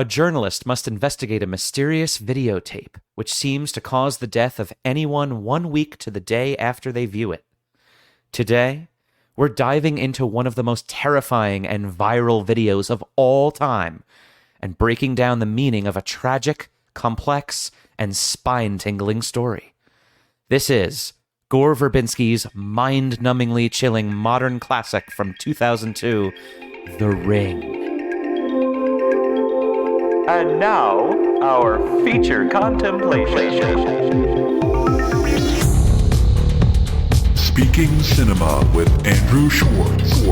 A journalist must investigate a mysterious videotape which seems to cause the death of anyone 1 week to the day after they view it. Today, we're diving into one of the most terrifying and viral videos of all time and breaking down the meaning of a tragic, complex, and spine-tingling story. This is Gore Verbinski's mind-numbingly chilling modern classic from 2002, The Ring. And now, our feature contemplation. Speaking Cinema with Andrew Schwartz.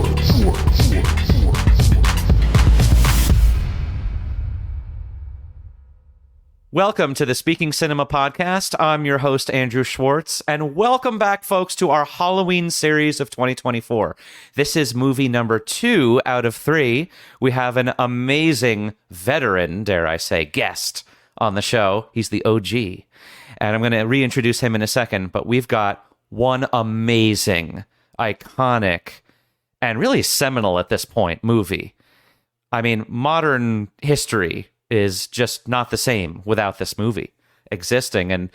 Welcome to the Speaking Cinema podcast. I'm your host, Andrew Schwartz, and welcome back, folks, to our Halloween series of 2024. This is movie number 2 out of 3. We have an amazing veteran, dare I say, guest on the show. He's the OG, and I'm going to reintroduce him in a second, but we've got one amazing, iconic, and really seminal at this point movie. I mean, modern history is just not the same without this movie existing, and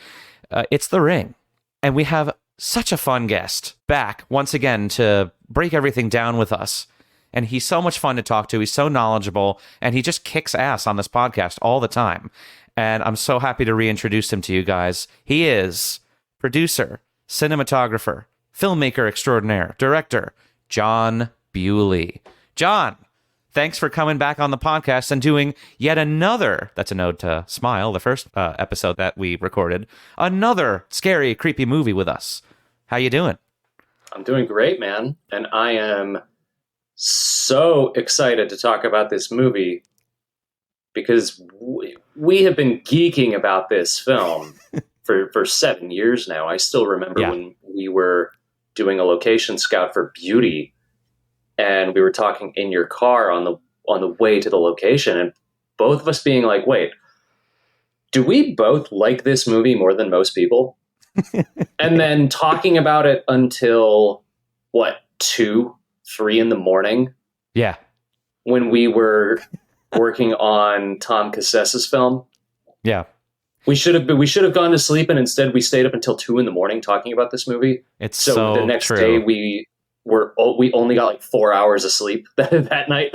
it's The Ring. And we have such a fun guest back once again to break everything down with us. And he's so much fun to talk to. He's so knowledgeable, and he just kicks ass on this podcast all the time. And I'm so happy to reintroduce him to you guys. He is producer, cinematographer, filmmaker extraordinaire, director, Jon Bewley. Jon, thanks for coming back on the podcast and doing yet another, that's an ode to Smile, the first episode that we recorded, another scary, creepy movie with us. How you doing? I'm doing great, man. And I am so excited to talk about this movie because we have been geeking about this film for 7 years now. I still remember when we were doing a location scout for Beauty, and we were talking in your car on the way to the location, and both of us being like, wait, do we both like this movie more than most people? And then talking about it until, 2, 3 in the morning? Yeah. When we were working on Tom Cassessa's film? Yeah. We should have gone to sleep, and instead we stayed up until 2 in the morning talking about this movie. It's so the next true. day we only got like 4 hours of sleep that night.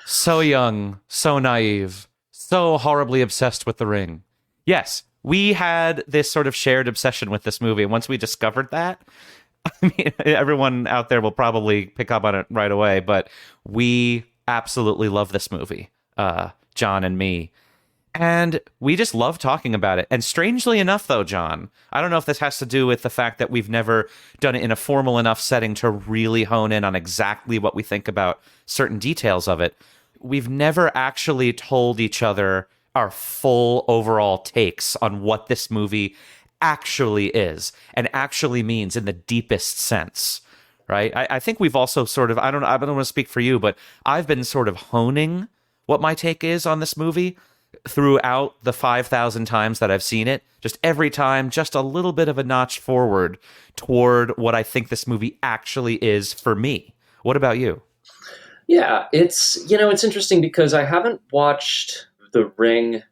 So young, so naive, so horribly obsessed with The Ring. Yes, we had this sort of shared obsession with this movie. And once we discovered that, I mean, everyone out there will probably pick up on it right away, but we absolutely love this movie, Jon and me. And we just love talking about it. And strangely enough, though, Jon, I don't know if this has to do with the fact that we've never done it in a formal enough setting to really hone in on exactly what we think about certain details of it. We've never actually told each other our full overall takes on what this movie actually is and actually means in the deepest sense, right? I think we've also sort of, I don't want to speak for you, but I've been sort of honing what my take is on this movie throughout the 5,000 times that I've seen it. Just every time, just a little bit of a notch forward toward what I think this movie actually is for me. What about you? Yeah, it's interesting because I haven't watched The Ring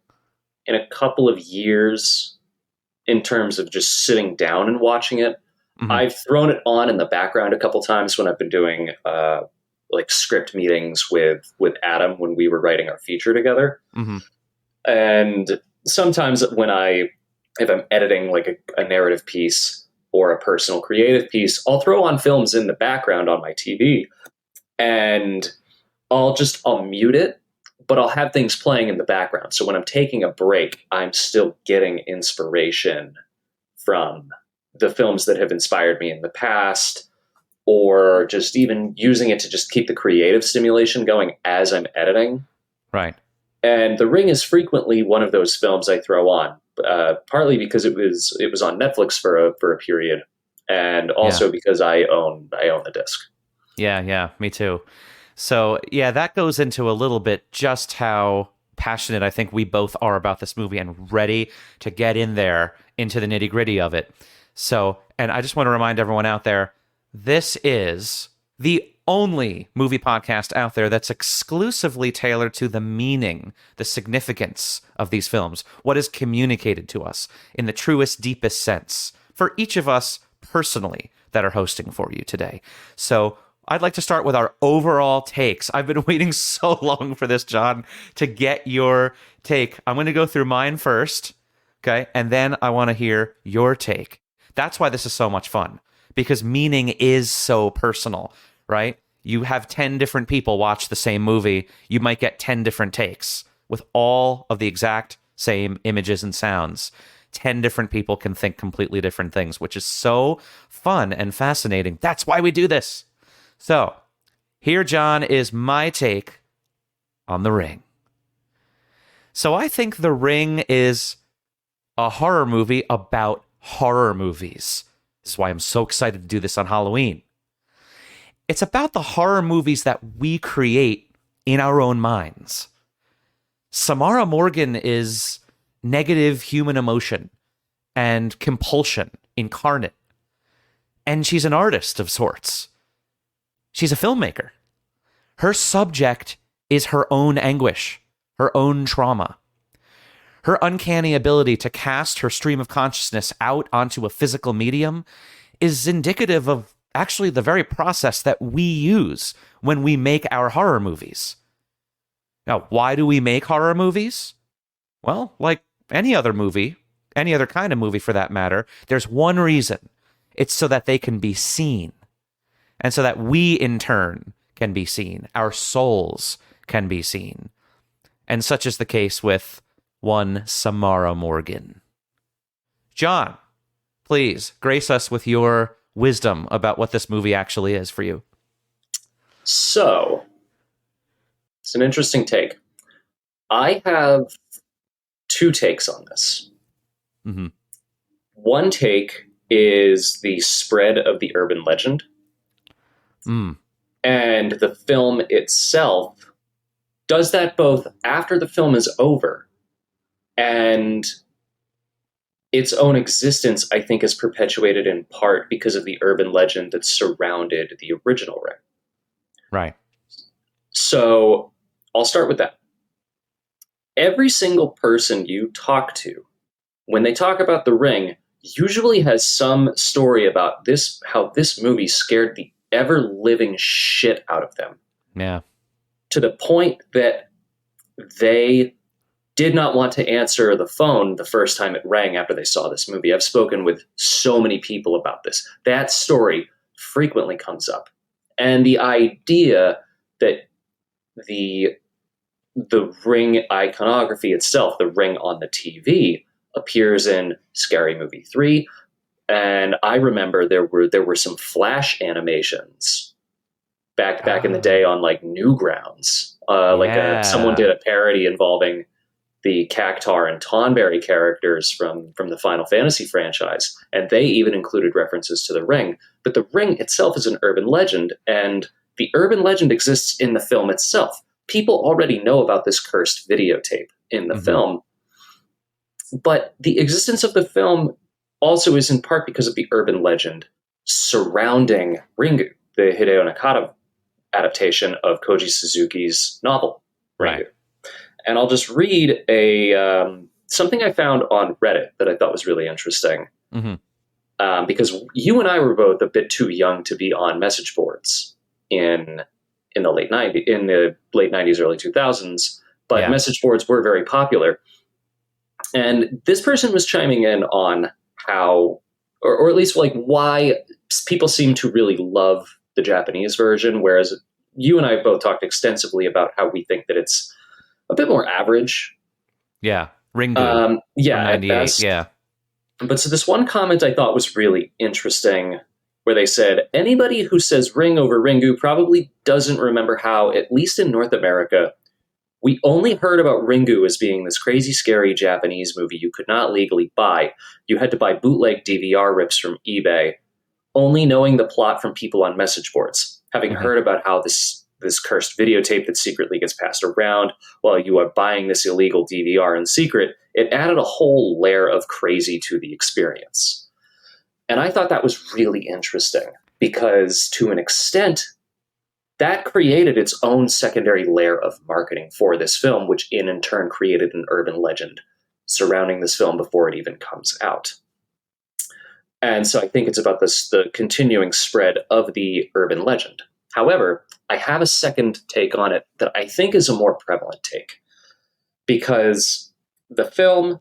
in a couple of years in terms of just sitting down and watching it. Mm-hmm. I've thrown it on in the background a couple times when I've been doing like script meetings with Adam when we were writing our feature together. Mm-hmm. And sometimes if I'm editing like a narrative piece or a personal creative piece, I'll throw on films in the background on my TV, and I'll mute it, but I'll have things playing in the background. So when I'm taking a break, I'm still getting inspiration from the films that have inspired me in the past, or just even using it to just keep the creative stimulation going as I'm editing. Right. And The Ring is frequently one of those films I throw on, partly because it was on Netflix for a period, and also because I own the disc. Yeah, me too. So yeah, that goes into a little bit just how passionate I think we both are about this movie and ready to get in there into the nitty gritty of it. So, and I just want to remind everyone out there, this is the only movie podcast out there that's exclusively tailored to the meaning, the significance of these films, what is communicated to us in the truest, deepest sense for each of us personally that are hosting for you today. So I'd like to start with our overall takes. I've been waiting so long for this, Jon, to get your take. I'm going to go through mine first, okay? And then I want to hear your take. That's why this is so much fun, because meaning is so personal, right? You have 10 different people watch the same movie. You might get 10 different takes with all of the exact same images and sounds. 10 different people can think completely different things, which is so fun and fascinating. That's why we do this. So, here, Jon, is my take on The Ring. So I think The Ring is a horror movie about horror movies. This is why I'm so excited to do this on Halloween. It's about the horror movies that we create in our own minds. Samara Morgan is negative human emotion and compulsion incarnate. And she's an artist of sorts. She's a filmmaker. Her subject is her own anguish, her own trauma. Her uncanny ability to cast her stream of consciousness out onto a physical medium is indicative of actually the very process that we use when we make our horror movies. Now, why do we make horror movies? Well, like any other movie, any other kind of movie for that matter, there's one reason. It's so that they can be seen. And so that we, in turn, can be seen. Our souls can be seen. And such is the case with one Samara Morgan. Jon, please grace us with your wisdom about what this movie actually is for you. So, it's an interesting take. I have two takes on this. Mm-hmm. One take is the spread of the urban legend. And the film itself does that both after the film is over and its own existence, I think, is perpetuated in part because of the urban legend that surrounded the original Ring. Right. So I'll start with that. Every single person you talk to, when they talk about The Ring, usually has some story about this, how this movie scared the ever-living shit out of them. Yeah. To the point that they did not want to answer the phone the first time it rang after they saw this movie. I've spoken with so many people about this. That story frequently comes up. And the idea that the Ring iconography itself, the Ring on the TV, appears in Scary Movie 3. And I remember there were some Flash animations back in the day on like Newgrounds. Someone did a parody involving the Cactar and Tonberry characters from the Final Fantasy franchise, and they even included references to the Ring. But the Ring itself is an urban legend, and the urban legend exists in the film itself. People already know about this cursed videotape in the film, but the existence of the film also is in part because of the urban legend surrounding Ringu, the Hideo Nakata adaptation of Koji Suzuki's novel, Ringu. Right. And I'll just read something I found on Reddit that I thought was really interesting. Because you and I were both a bit too young to be on message boards in the late 90s, early 2000s, but message boards were very popular. And this person was chiming in on how, or at least like why people seem to really love the Japanese version, whereas you and I both talked extensively about how we think that it's a bit more average. Yeah. Ringu. At best. Yeah. But so this one comment I thought was really interesting, where they said, anybody who says Ring over Ringu probably doesn't remember how, at least in North America, we only heard about Ringu as being this crazy, scary Japanese movie you could not legally buy. You had to buy bootleg DVR rips from eBay, only knowing the plot from people on message boards, having heard about how this cursed videotape that secretly gets passed around while you are buying this illegal DVR in secret. It added a whole layer of crazy to the experience. And I thought that was really interesting because, to an extent, that created its own secondary layer of marketing for this film, which in turn created an urban legend surrounding this film before it even comes out. And so I think it's about the continuing spread of the urban legend. However, I have a second take on it that I think is a more prevalent take, because the film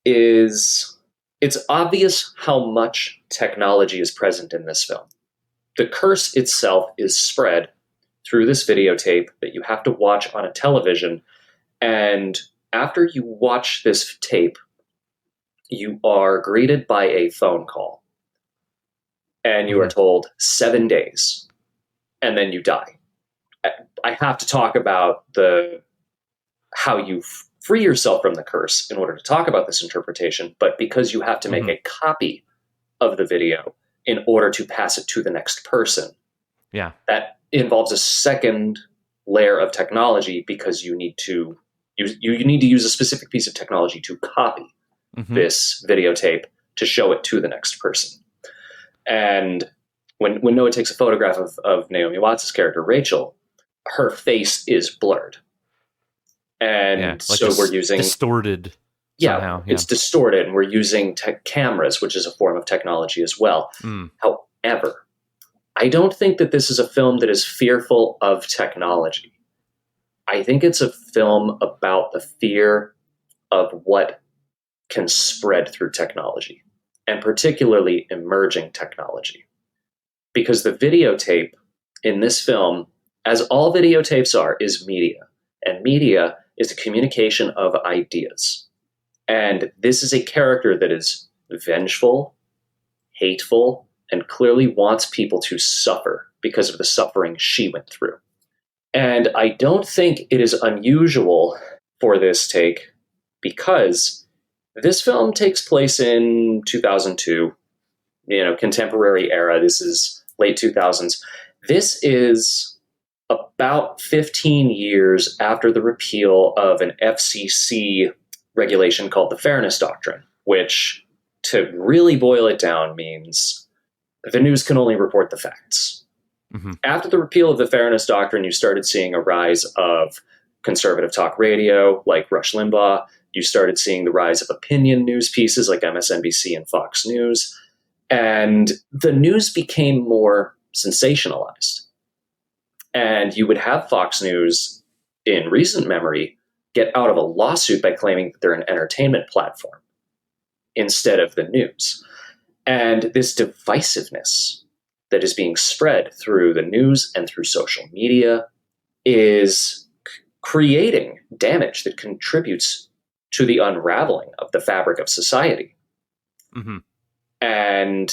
it's obvious how much technology is present in this film. The curse itself is spread through this videotape that you have to watch on a television. And after you watch this tape, you are greeted by a phone call. And you are told 7 days. And then you die. I have to talk about how you free yourself from the curse in order to talk about this interpretation. But because you have to make a copy of the video in order to pass it to the next person, that involves a second layer of technology, because you need to use a specific piece of technology to copy this videotape to show it to the next person. And when Noah takes a photograph of Naomi Watts' character, Rachel, her face is blurred. And so we're using... distorted somehow. Yeah, it's distorted, and we're using cameras, which is a form of technology as well. However, I don't think that this is a film that is fearful of technology. I think it's a film about the fear of what can spread through technology, and particularly emerging technology. Because the videotape in this film, as all videotapes are, is media. And media is the communication of ideas. And this is a character that is vengeful, hateful, and clearly wants people to suffer because of the suffering she went through. And I don't think it is unusual for this take, because this film takes place in 2002, contemporary era. This is late 2000s. This is about 15 years after the repeal of an FCC regulation called the Fairness Doctrine, which, to really boil it down, means the news can only report the facts. After the repeal of the Fairness Doctrine, you started seeing a rise of conservative talk radio like Rush Limbaugh. You started seeing the rise of opinion news pieces like MSNBC and Fox News. And the news became more sensationalized. And you would have Fox News, in recent memory, get out of a lawsuit by claiming that they're an entertainment platform instead of the news. And this divisiveness that is being spread through the news and through social media is creating damage that contributes to the unraveling of the fabric of society. And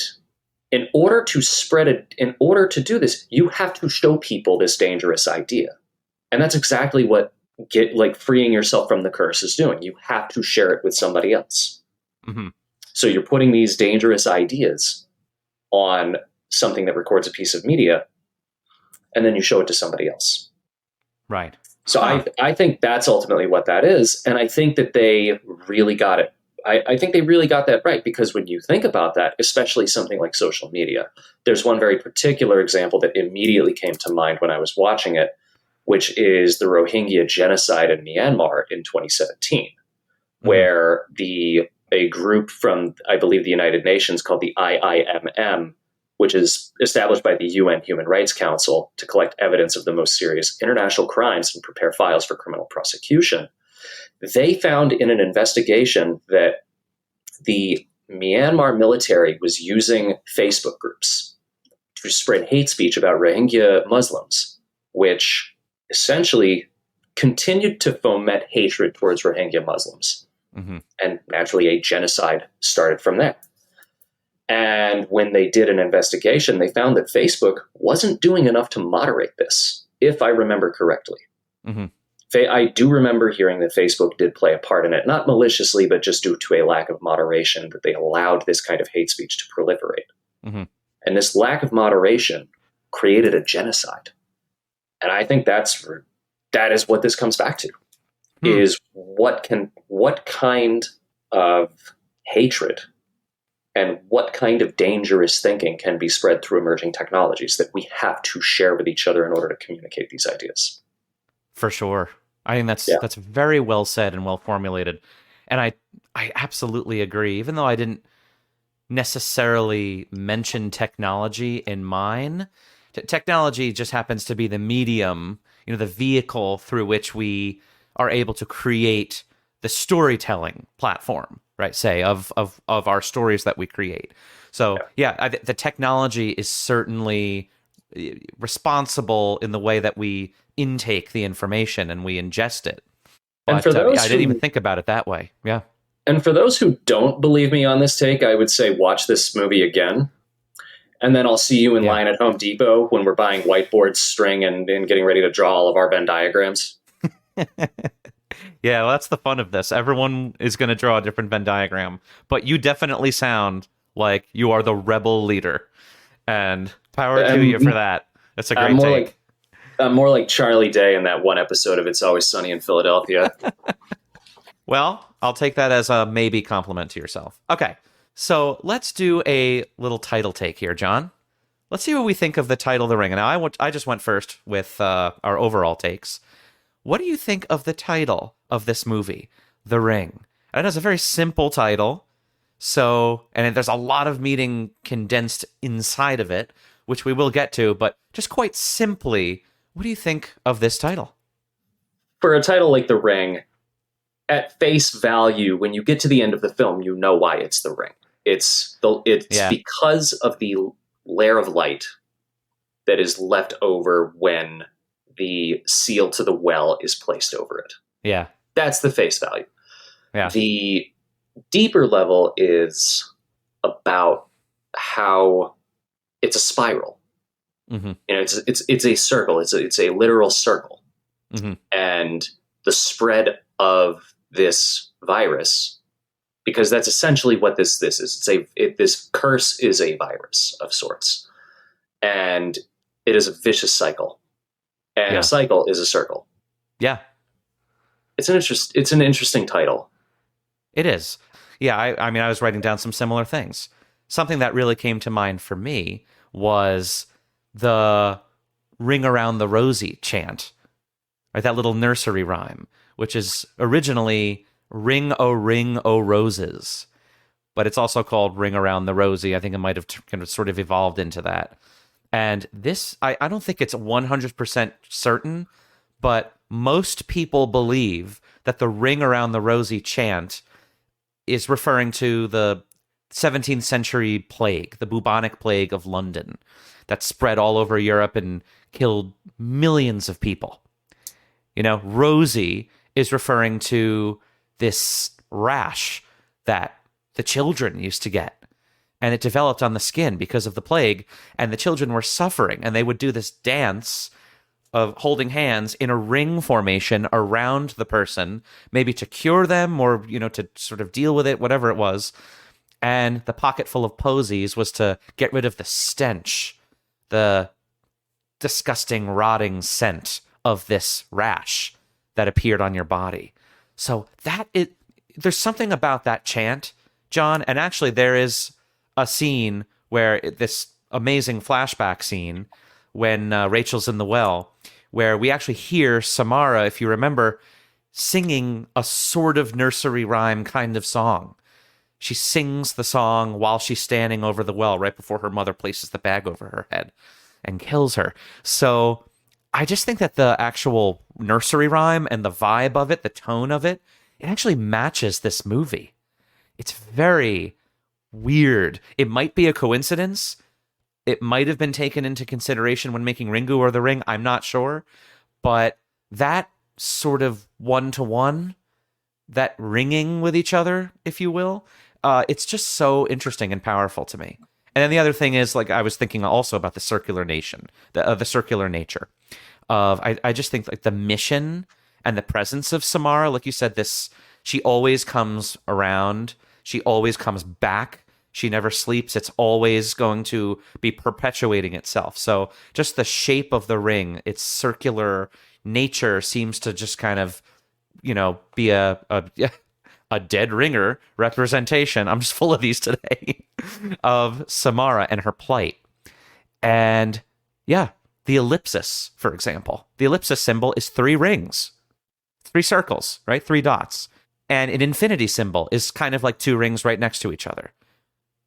in order to spread it, in order to do this, you have to show people this dangerous idea. And that's exactly what freeing yourself from the curse is doing. You have to share it with somebody else. So you're putting these dangerous ideas on something that records a piece of media, and then you show it to somebody else. Right. So I think that's ultimately what that is. And I think that they really got it. I think they really got that right, because when you think about that, especially something like social media, there's one very particular example that immediately came to mind when I was watching it, which is the Rohingya genocide in Myanmar in 2017, where a group from, I believe, the United Nations called the IIMM, which is established by the UN Human Rights Council to collect evidence of the most serious international crimes and prepare files for criminal prosecution. They found in an investigation that the Myanmar military was using Facebook groups to spread hate speech about Rohingya Muslims, which essentially continued to foment hatred towards Rohingya Muslims. And naturally, a genocide started from there. And when they did an investigation, they found that Facebook wasn't doing enough to moderate this, if I remember correctly. I do remember hearing that Facebook did play a part in it, not maliciously, but just due to a lack of moderation, that they allowed this kind of hate speech to proliferate. And this lack of moderation created a genocide. And I think that is what this comes back to, is what kind of hatred and what kind of dangerous thinking can be spread through emerging technologies that we have to share with each other in order to communicate these ideas. For sure. I think Yeah. that's very well said and well formulated. And I absolutely agree. Even though I didn't necessarily mention technology in mine, technology just happens to be the medium, the vehicle through which we are able to create the storytelling platform, right? Say of our stories that we create. So the technology is certainly responsible in the way that we intake the information and we ingest it. But And for those I didn't even think about it that way. Yeah. And for those who don't believe me on this take, I would say watch this movie again. And then I'll see you in line at Home Depot when we're buying whiteboard string and getting ready to draw all of our Venn diagrams. Yeah, well, that's the fun of this. Everyone is going to draw a different Venn diagram, but you definitely sound like you are the rebel leader. And power to you for that. That's a great take. I'm more like Charlie Day in that one episode of It's Always Sunny in Philadelphia. Well, I'll take that as a maybe compliment to yourself. Okay, so let's do a little title take here, John. Let's see what we think of the title, The Ring. Now, I just went first with our overall takes. What do you think of the title of this movie, The Ring? And it's a very simple title, and there's a lot of meaning condensed inside of it, which we will get to, but just quite simply, what do you think of this title? For a title like The Ring, at face value, when you get to the end of the film, you know why it's The Ring. It's because of the layer of light that is left over when the seal to the well is placed over it. Yeah. That's the face value. Yeah. The deeper level is about how it's a spiral. Mm-hmm. It's a circle. It's a literal circle. Mm-hmm. And the spread of this virus, because that's essentially what this is. This curse is a virus of sorts, and it is a vicious cycle. And a cycle is a circle. Yeah, it's an interesting title. It is. Yeah, I mean, I was writing down some similar things. Something that really came to mind for me was the "Ring Around the Rosie" chant, right? That little nursery rhyme, which is originally ring, O roses. But it's also called Ring Around the Rosie. I think it might have kind of sort of evolved into that. And this, I don't think it's 100% certain, but most people believe that the Ring Around the Rosie chant is referring to the 17th century plague, the bubonic plague of London, that spread all over Europe and killed millions of people. Rosie is referring to this rash that the children used to get. And it developed on the skin because of the plague. And the children were suffering. And they would do this dance of holding hands in a ring formation around the person, maybe to cure them or, to sort of deal with it, whatever it was. And the pocket full of posies was to get rid of the stench, the disgusting, rotting scent of this rash that appeared on your body. So there's something about that chant, John, and actually there is a scene where this amazing flashback scene when Rachel's in the well, where we actually hear Samara, if you remember, singing a sort of nursery rhyme kind of song. She sings the song while she's standing over the well right before her mother places the bag over her head and kills her. So I just think that the actual nursery rhyme and the vibe of it, the tone of it, it actually matches this movie. It's very weird. It might be a coincidence. It might have been taken into consideration when making Ringu or The Ring. I'm not sure. But that sort of one-to-one, that ringing with each other, if you will, it's just so interesting and powerful to me. And then the other thing is, I was thinking also about the circular nature of, I just think the mission and the presence of Samara, like you said, she always comes around. She always comes back. She never sleeps. It's always going to be perpetuating itself. So just the shape of the ring, its circular nature seems to just kind of, be a a dead ringer representation. I'm just full of these today of Samara and her plight. And yeah, the ellipsis, for example. The ellipsis symbol is 3 rings, 3 circles, right? 3 dots. And an infinity symbol is kind of like 2 rings right next to each other,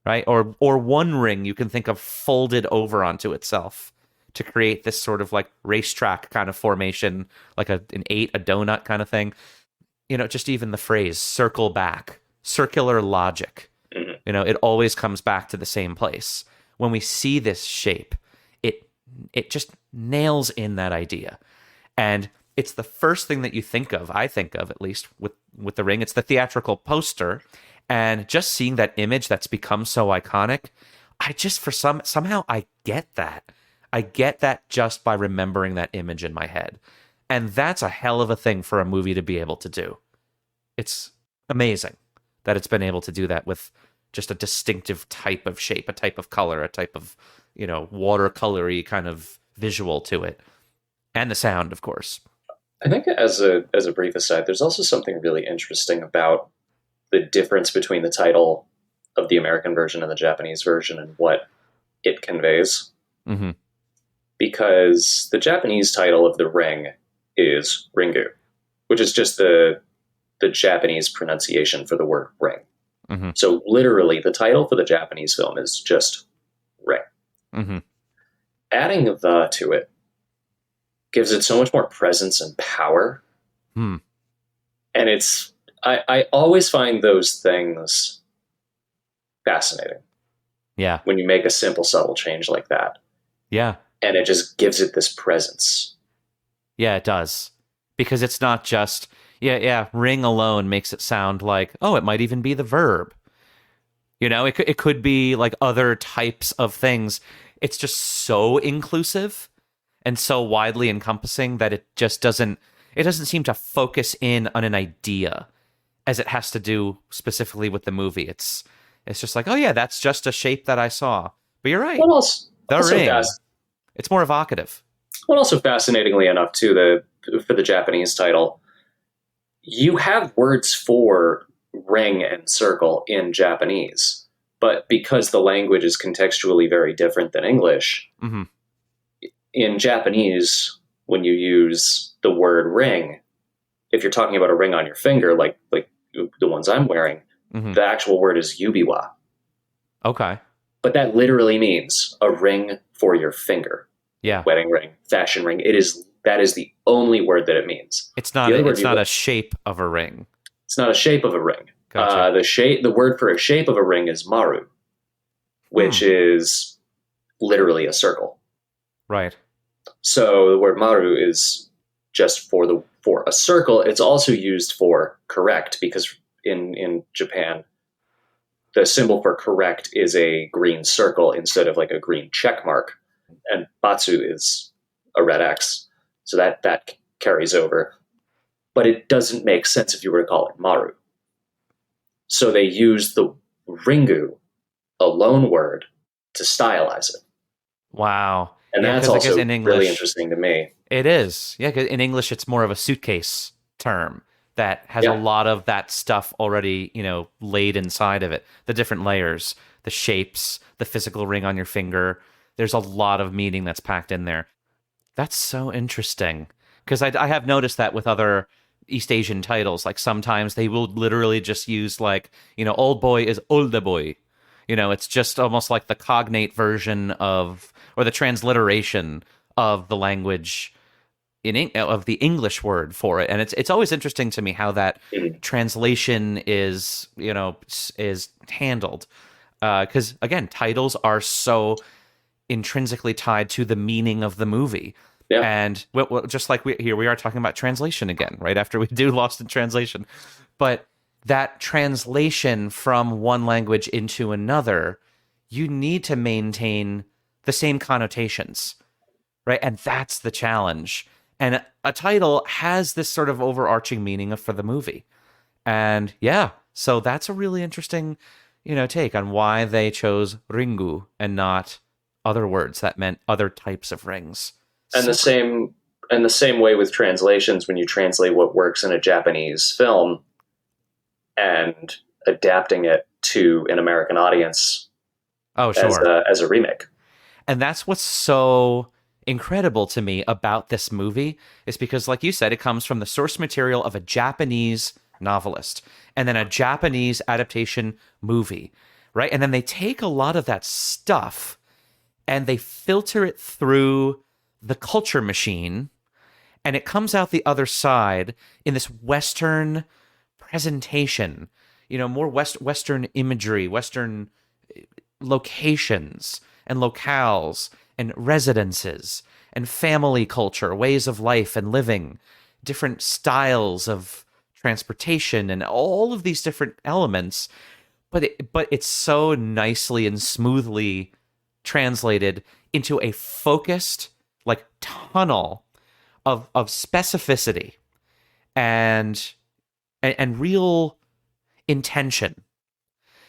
right? Or 1 ring you can think of folded over onto itself to create this sort of like racetrack kind of formation, like an 8, a donut kind of thing. You know, just even the phrase circle back, circular logic. You know, it always comes back to the same place. When we see this shape, it just nails in that idea. And it's the first thing that you think of, I think of at least, with the ring. It's the theatrical poster. And just seeing that image that's become so iconic, I just, somehow I get that. I get that just by remembering that image in my head. And that's a hell of a thing for a movie to be able to do. It's amazing that it's been able to do that with just a distinctive type of shape, a type of color, a type of, you know, watercolory kind of visual to it. And the sound, of course. I think as a brief aside, there's also something really interesting about the difference between the title of the American version and the Japanese version and what it conveys. Mm-hmm. Because the Japanese title of The Ring is Ringu, which is just the Japanese pronunciation for the word ring. Mm-hmm. So literally, the title for the Japanese film is just Ring. Mm-hmm. Adding the to it gives it so much more presence and power. Hmm. And I always find those things fascinating. Yeah. When you make a simple, subtle change like that. Yeah. And it just gives it this presence. Yeah, it does. Because it's not just, ring alone makes it sound like, oh, it might even be the verb. You know, it could be like other types of things. It's just so inclusive and so widely encompassing that it just doesn't seem to focus in on an idea as it has to do specifically with the movie. It's just like, oh yeah, that's just a shape that I saw. But you're right. What else? The ring. It's more evocative. Well, also fascinatingly enough, too, for the Japanese title, you have words for ring and circle in Japanese, but because the language is contextually very different than English, mm-hmm. in Japanese, when you use the word ring, if you're talking about a ring on your finger, like the ones I'm wearing, mm-hmm. the actual word is yubiwa. Okay. But that literally means a ring for your finger. Yeah. Wedding ring, fashion ring. That is the only word that it means. It's not a shape of a ring. It's not a shape of a ring. Gotcha. The word for a shape of a ring is maru, which is literally a circle. Right. So the word maru is just for a circle. It's also used for correct, because in Japan, the symbol for correct is a green circle instead of like a green check mark. And batsu is a red X. So that carries over. But it doesn't make sense if you were to call it maru. So they use the ringu, a loan word, to stylize it. Wow. And that's also in English, really interesting to me. It is. Yeah, 'cause in English, it's more of a suitcase term that has a lot of that stuff already, laid inside of it. The different layers, the shapes, the physical ring on your finger. There's a lot of meaning that's packed in there. That's so interesting. Because I have noticed that with other East Asian titles. Like sometimes they will literally just use like, old boy is olde boy. It's just almost like the cognate version of, or the transliteration of the language of the English word for it. And it's always interesting to me how that translation is handled. Because again, titles are so intrinsically tied to the meaning of the movie. Yeah. And just like here we are talking about translation again, right after we do Lost in Translation. But that translation from one language into another, you need to maintain the same connotations, right? And that's the challenge. And a title has this sort of overarching meaning for the movie. And yeah, so that's a really interesting, take on why they chose Ringu and not other words that meant other types of rings. And the same way with translations, when you translate what works in a Japanese film, and adapting it to an American audience Oh, sure. as a remake. And that's what's so incredible to me about this movie is because, like you said, it comes from the source material of a Japanese novelist and then a Japanese adaptation movie, right? And then they take a lot of that stuff and they filter it through the culture machine, and it comes out the other side in this Western presentation, more Western imagery, Western locations and locales and residences and family culture, ways of life and living, different styles of transportation and all of these different elements. But it's so nicely and smoothly translated into a focused, like, tunnel of specificity and real intention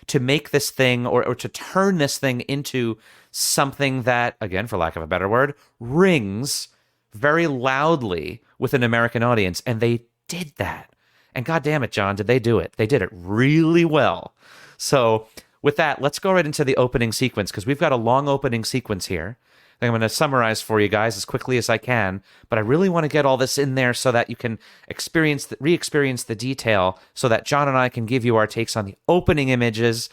to make this thing or to turn this thing into something that, again, for lack of a better word, rings very loudly with an American audience. And they did that. And God damn it, John, did they do it? They did it really well. So with that, let's go right into the opening sequence, because we've got a long opening sequence here. I'm going to summarize for you guys as quickly as I can, but I really want to get all this in there so that you can re-experience the detail, so that John and I can give you our takes on the opening images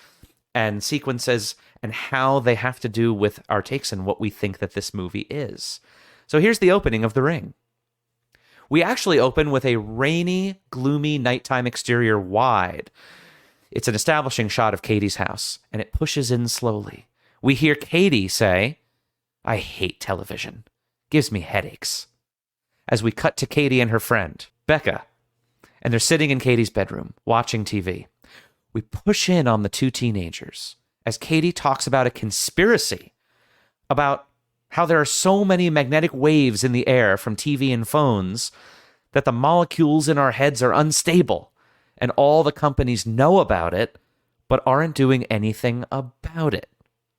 and sequences and how they have to do with our takes and what we think that this movie is. So here's the opening of The Ring. We actually open with a rainy, gloomy nighttime exterior wide. It's an establishing shot of Katie's house, and it pushes in slowly. We hear Katie say, "I hate television. Gives me headaches." As we cut to Katie and her friend, Becca, and they're sitting in Katie's bedroom, watching TV. We push in on the two teenagers as Katie talks about a conspiracy about how there are so many magnetic waves in the air from TV and phones that the molecules in our heads are unstable, and all the companies know about it, but aren't doing anything about it.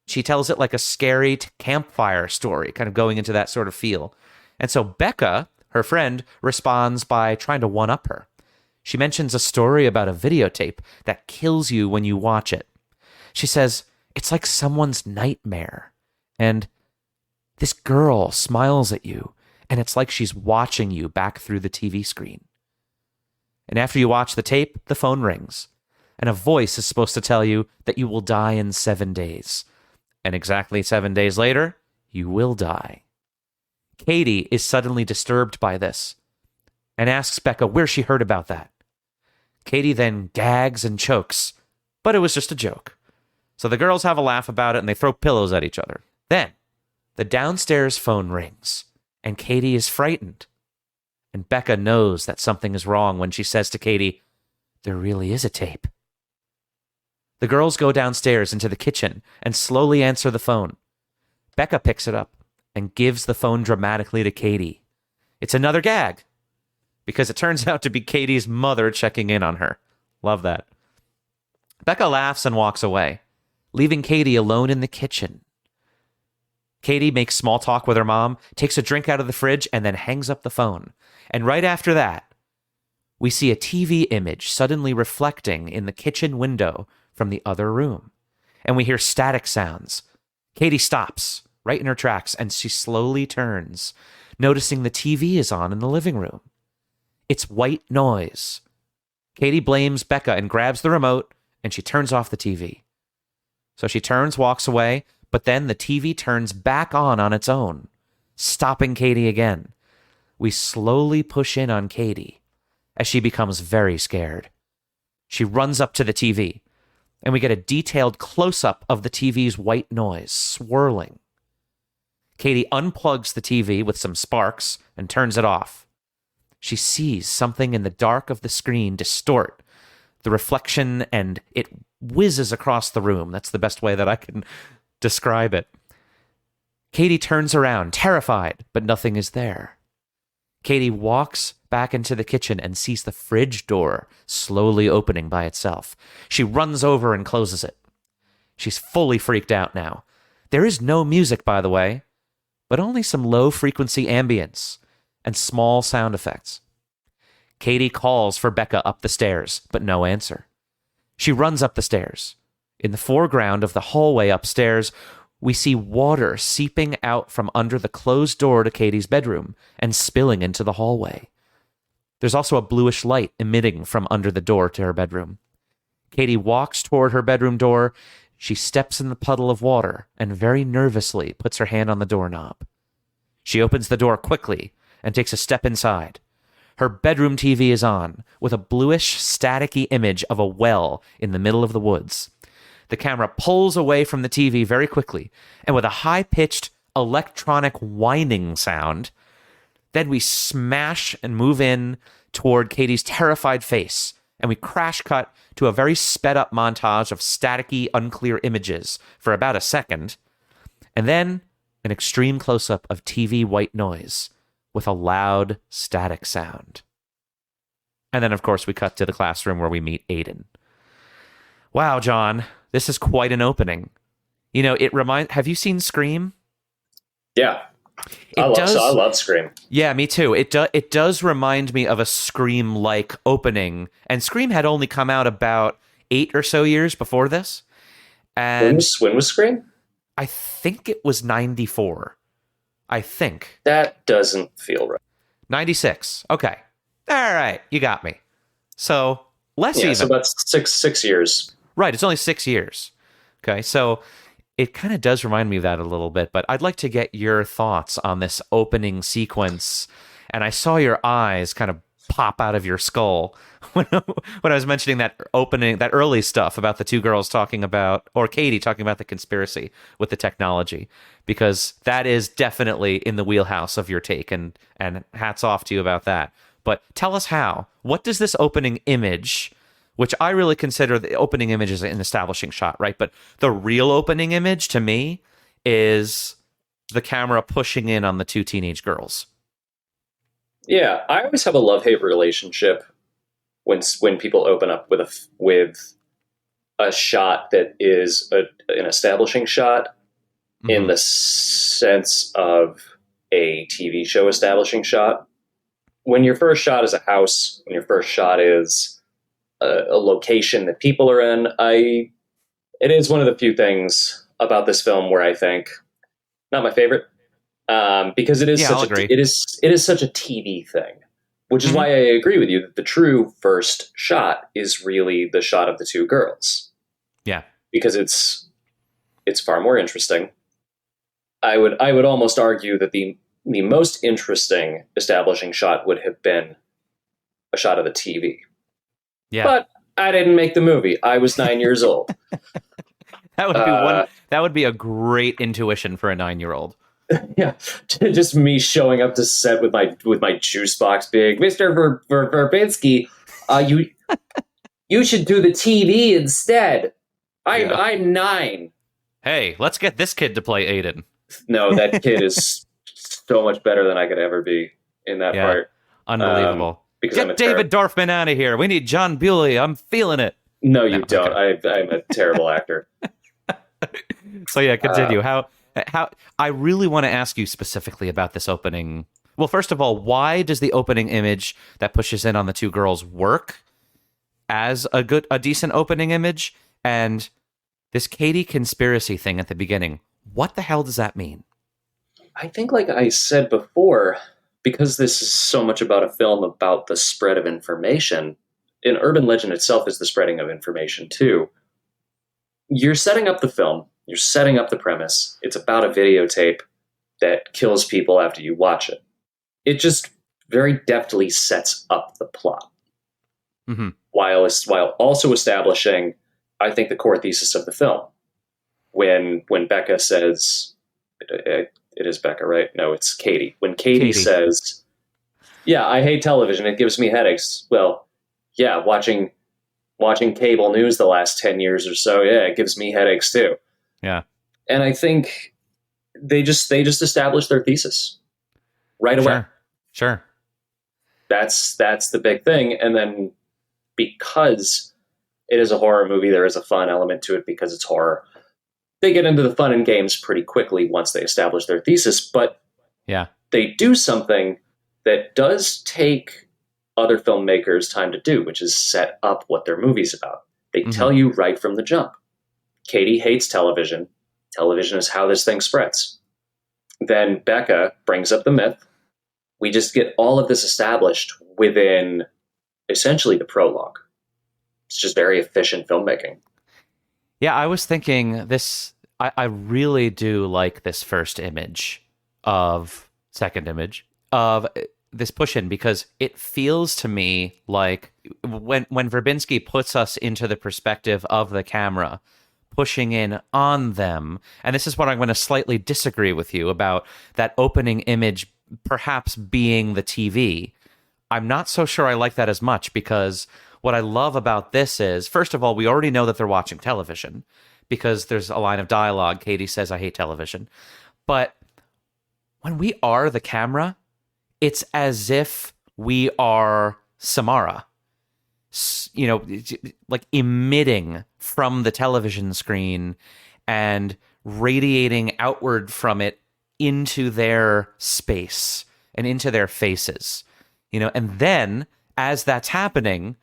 She tells it like a scary campfire story, kind of going into that sort of feel. And so Becca, her friend, responds by trying to one-up her. She mentions a story about a videotape that kills you when you watch it. She says, it's like someone's nightmare. And this girl smiles at you, and it's like she's watching you back through the TV screen. And after you watch the tape, the phone rings, and a voice is supposed to tell you that you will die in 7 days. And exactly 7 days later, you will die. Katie is suddenly disturbed by this and asks Becca where she heard about that. Katie then gags and chokes, but it was just a joke. So the girls have a laugh about it and they throw pillows at each other. Then the downstairs phone rings and Katie is frightened. And Becca knows that something is wrong when she says to Katie, "There really is a tape." The girls go downstairs into the kitchen and slowly answer the phone. Becca picks it up and gives the phone dramatically to Katie. It's another gag, because it turns out to be Katie's mother checking in on her. Love that. Becca laughs and walks away, leaving Katie alone in the kitchen. Katie makes small talk with her mom, takes a drink out of the fridge, and then hangs up the phone. And right after that, we see a TV image suddenly reflecting in the kitchen window from the other room. And we hear static sounds. Katie stops right in her tracks, and she slowly turns, noticing the TV is on in the living room. It's white noise. Katie blames Becca and grabs the remote, and she turns off the TV. So she turns, walks away, but then the TV turns back on its own, stopping Katie again. We slowly push in on Katie as she becomes very scared. She runs up to the TV, and we get a detailed close-up of the TV's white noise swirling. Katie unplugs the TV with some sparks and turns it off. She sees something in the dark of the screen distort the reflection, and it whizzes across the room. That's the best way that I can describe it. Katie turns around, terrified, but nothing is there. Katie walks back into the kitchen and sees the fridge door slowly opening by itself. She runs over and closes it. She's fully freaked out now. There is no music, by the way, but only some low-frequency ambience and small sound effects. Katie calls for Becca up the stairs, but no answer. She runs up the stairs. In the foreground of the hallway upstairs, we see water seeping out from under the closed door to Katie's bedroom and spilling into the hallway. There's also a bluish light emitting from under the door to her bedroom. Katie walks toward her bedroom door. She steps in the puddle of water and very nervously puts her hand on the doorknob. She opens the door quickly and takes a step inside. Her bedroom TV is on, with a bluish, staticky image of a well in the middle of the woods. The camera pulls away from the TV very quickly, and with a high-pitched electronic whining sound, then we smash and move in toward Katie's terrified face, and we crash cut to a very sped-up montage of staticky, unclear images for about a second, and then an extreme close-up of TV white noise with a loud, static sound. And then, of course, we cut to the classroom where we meet Aiden. Wow, John, this is quite an opening. You know, have you seen Scream? Yeah. I love Scream. Yeah, me too. It does remind me of a Scream-like opening, and Scream had only come out about 8 or so years before this. And when was Scream? I think it was 94. I think. That doesn't feel right. 96. Okay. All right, you got me. So, even. So about six years. Right, it's only 6 years. Okay, so it kind of does remind me of that a little bit, but I'd like to get your thoughts on this opening sequence. And I saw your eyes kind of pop out of your skull when I was mentioning that early stuff about the two girls talking about, or Katie talking about the conspiracy with the technology, because that is definitely in the wheelhouse of your take, and hats off to you about that. But tell us how. What does this opening image, which I really consider the opening image as an establishing shot, right? But the real opening image to me is the camera pushing in on the two teenage girls. Yeah, I always have a love-hate relationship when people open up with a shot that is an establishing shot, mm-hmm. in the sense of a TV show establishing shot. When your first shot is a house, when your first shot is a location that people are in, it is one of the few things about this film where I think, not my favorite, because it is such a TV thing, which is mm-hmm. why I agree with you that the true first shot is really the shot of the two girls. Yeah, because it's far more interesting. I would almost argue that the most interesting establishing shot would have been a shot of the TV. Yeah, but I didn't make the movie. I was 9 years old. That would be a great intuition for a 9-year-old. Yeah, just me showing up to set with my juice box big. Mr. Verbinski, you should do the TV instead. I'm 9. Hey, let's get this kid to play Aiden. No, that kid is so much better than I could ever be in that part. Unbelievable. Get David Dorfman out of here. We need Jon Bewley. I'm feeling it. No, you don't. Okay. I'm a terrible actor. So yeah, continue. How I really want to ask you specifically about this opening. Well, first of all, why does the opening image that pushes in on the two girls work as a decent opening image? And this Katie conspiracy thing at the beginning, what the hell does that mean? I think, like I said before, because this is so much about a film about the spread of information, and urban legend itself is the spreading of information too. You're setting up the film, you're setting up the premise. It's about a videotape that kills people after you watch it. It just very deftly sets up the plot, mm-hmm. while also establishing, I think, the core thesis of the film. When Becca says, it is Becca, right? No, it's Katie. When Katie says, yeah, I hate television, it gives me headaches. Well, yeah, watching cable news the last 10 years or so, yeah, it gives me headaches too. Yeah. And I think they just established their thesis right away. Sure. That's the big thing. And then because it is a horror movie, there is a fun element to it because it's horror. They get into the fun and games pretty quickly once they establish their thesis, but yeah, they do something that does take other filmmakers time to do, which is set up what their movie's about. They tell you right from the jump. Katie hates television. Television is how this thing spreads. Then Becca brings up the myth. We just get all of this established within essentially the prologue. It's just very efficient filmmaking. Yeah, I was thinking this. I really do like this second image of this push in, because it feels to me like when Verbinski puts us into the perspective of the camera pushing in on them, and this is what I'm going to slightly disagree with you about, that opening image perhaps being the TV. I'm not so sure I like that as much, because what I love about this is, first of all, we already know that they're watching television because there's a line of dialogue. Katie says, "I hate television." But when we are the camera, it's as if we are Samara, like emitting from the television screen and radiating outward from it into their space and into their faces, and then as that's happening,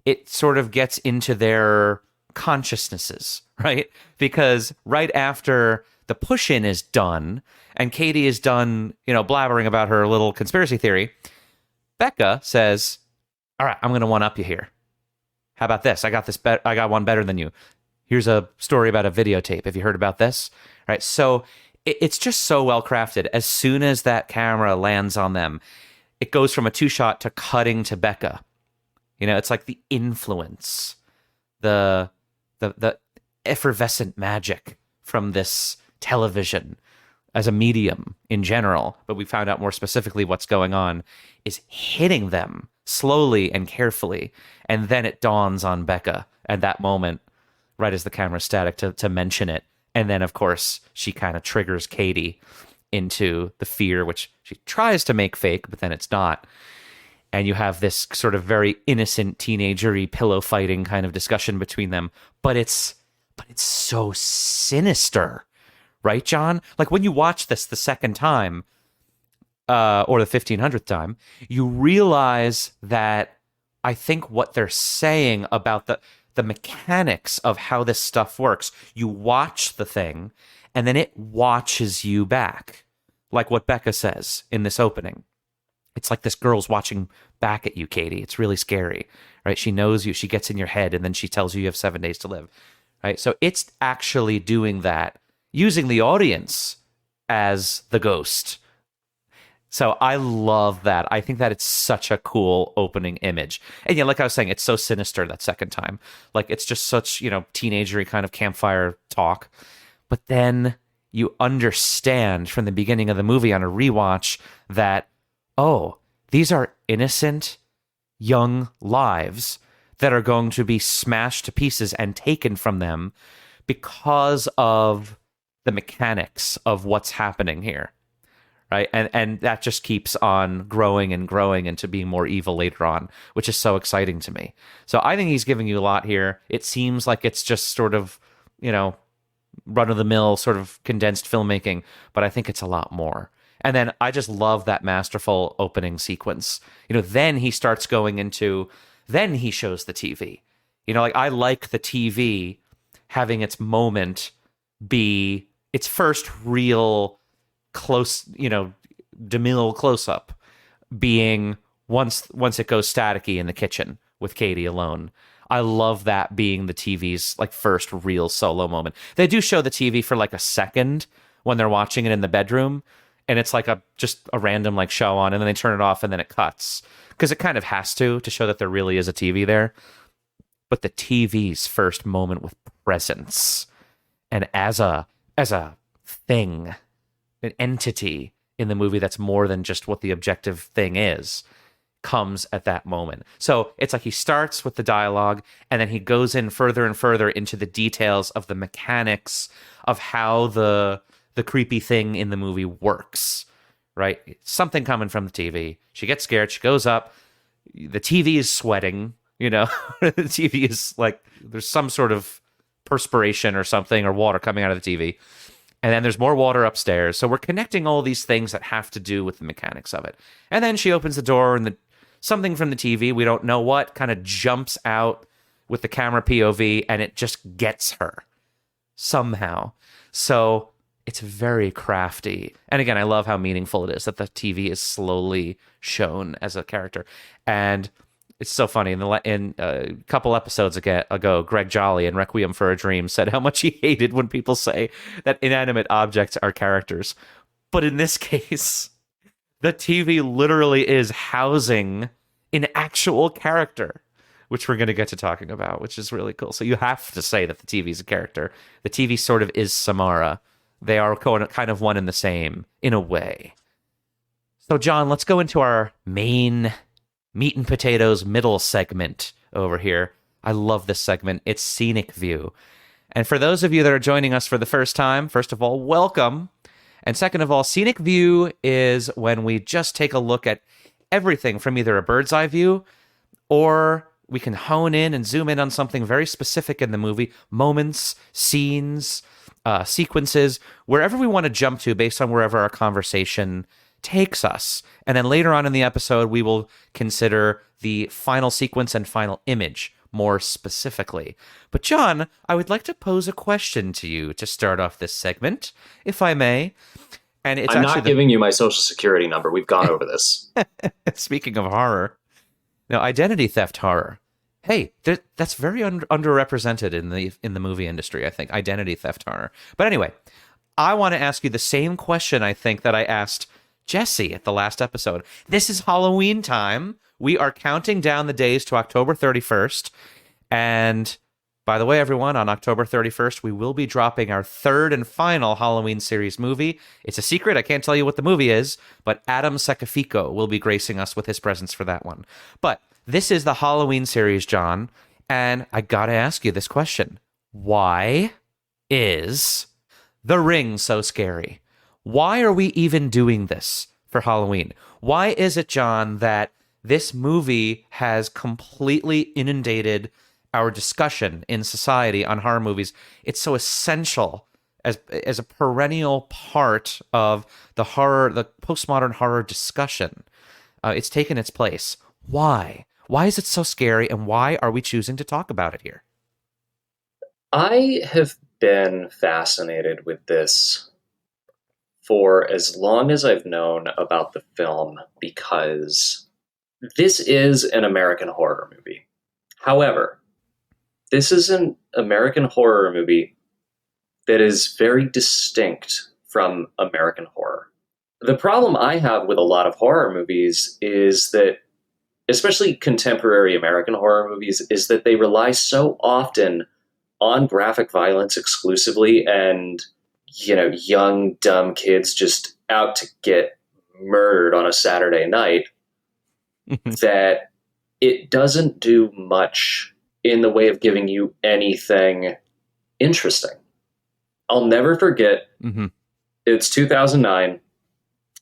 it sort of gets into their consciousnesses, right? Because right after the push-in is done and Katie is done, blabbering about her little conspiracy theory, Becca says, "All right, I'm going to one-up you here. How about this? I got one better than you. Here's a story about a videotape. Have you heard about this?" Right? So it's just so well crafted. As soon as that camera lands on them, it goes from a two-shot to cutting to Becca. It's like the influence, the effervescent magic from this television as a medium in general, but we found out more specifically what's going on, is hitting them slowly and carefully. And then it dawns on Becca at that moment, right as the camera's static, to mention it. And then, of course, she kind of triggers Katie into the fear, which she tries to make fake, but then it's not. And you have this sort of very innocent, teenager-y pillow fighting kind of discussion between them. But it's so sinister, right, John? Like when you watch this the second time, or the 1500th time, you realize that I think what they're saying about the mechanics of how this stuff works, you watch the thing, and then it watches you back. Like what Becca says in this opening. It's like this girl's watching back at you, Katie. It's really scary, right? She knows you. She gets in your head, and then she tells you have 7 days to live, right? So it's actually doing that, using the audience as the ghost. So I love that. I think that it's such a cool opening image. And yeah, like I was saying, it's so sinister that second time. Like it's just such, teenagery kind of campfire talk. But then you understand from the beginning of the movie on a rewatch that, oh, these are innocent young lives that are going to be smashed to pieces and taken from them because of the mechanics of what's happening here, right? And that just keeps on growing and growing into being more evil later on, which is so exciting to me. So I think he's giving you a lot here. It seems like it's just sort of, run-of-the-mill sort of condensed filmmaking, but I think it's a lot more. And then I just love that masterful opening sequence. Then he starts going into, then he shows the TV. Like I like the TV having its moment be its first real close, DeMille close-up being once it goes staticky in the kitchen with Katie alone. I love that being the TV's like first real solo moment. They do show the TV for like a second when they're watching it in the bedroom, and it's like just a random like show on, and then they turn it off and then it cuts because it kind of has to show that there really is a TV there. But the TV's first moment with presence and as a thing, an entity in the movie that's more than just what the objective thing is, comes at that moment. So it's like he starts with the dialogue and then he goes in further and further into the details of the mechanics of how the creepy thing in the movie works, right? Something coming from the TV. She gets scared. She goes up. The TV is sweating, the TV is like, there's some sort of perspiration or something or water coming out of the TV. And then there's more water upstairs. So we're connecting all these things that have to do with the mechanics of it. And then she opens the door and something from the TV, we don't know what, kind of jumps out with the camera POV, and it just gets her somehow. So it's very crafty. And again, I love how meaningful it is that the TV is slowly shown as a character. And it's so funny. In a couple episodes ago, Greg Jolly in Requiem for a Dream said how much he hated when people say that inanimate objects are characters. But in this case, the TV literally is housing an actual character, which we're going to get to talking about, which is really cool. So you have to say that the TV is a character. The TV sort of is Samara. They are kind of one and the same, in a way. So, John, let's go into our main meat and potatoes middle segment over here. I love this segment. It's Scenic View. And for those of you that are joining us for the first time, first of all, welcome. And second of all, Scenic View is when we just take a look at everything from either a bird's eye view, or we can hone in and zoom in on something very specific in the movie, moments, scenes, sequences, wherever we want to jump to based on wherever our conversation takes us. And then later on in the episode, we will consider the final sequence and final image more specifically. But John, I would like to pose a question to you to start off this segment, if I may. And it's I'm not giving you my social security number. We've gone over this. Speaking of horror, now identity theft horror. Hey, that's very underrepresented in the movie industry, I think, identity theft horror. But anyway, I want to ask you the same question I think that I asked Jesse at the last episode. This is Halloween time. We are counting down the days to October 31st. And by the way, everyone, on October 31st, we will be dropping our third and final Halloween series movie. It's a secret. I can't tell you what the movie is, but Adam Secafico will be gracing us with his presence for that one. But this is the Halloween series, John, and I gotta ask you this question. Why is The Ring so scary? Why are we even doing this for Halloween? Why is it, John, that this movie has completely inundated our discussion in society on horror movies? It's so essential as a perennial part of the postmodern horror discussion. It's taken its place. Why? Why is it so scary, and why are we choosing to talk about it here? I have been fascinated with this for as long as I've known about the film, because this is an American horror movie. However, this is an American horror movie that is very distinct from American horror. The problem I have with a lot of horror movies is that, especially contemporary American horror movies, is that they rely so often on graphic violence exclusively, and, you know, young, dumb kids just out to get murdered on a Saturday night, that it doesn't do much in the way of giving you anything interesting. I'll never forget, It's 2009.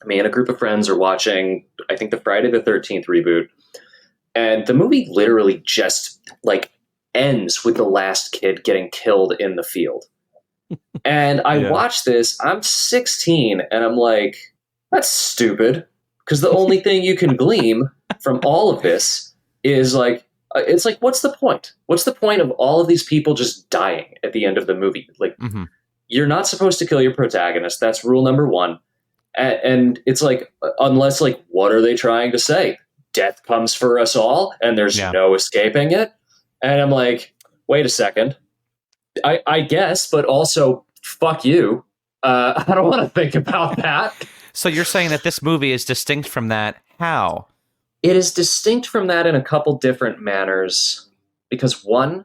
Me and a group of friends are watching, I think, the Friday the 13th reboot. And the movie literally just, like, ends with the last kid getting killed in the field. And I watched this, I'm 16, and I'm like, that's stupid. Because the only thing you can glean from all of this is, like, it's like, what's the point? What's the point of all of these people just dying at the end of the movie? Like, you're not supposed to kill your protagonist. That's rule number one. And it's like, unless, like, what are they trying to say? Death comes for us all, and there's no escaping it. And I'm like, wait a second. I guess, but also, fuck you. I don't want to think about that. So you're saying that this movie is distinct from that. How? It is distinct from that in a couple different manners. Because one,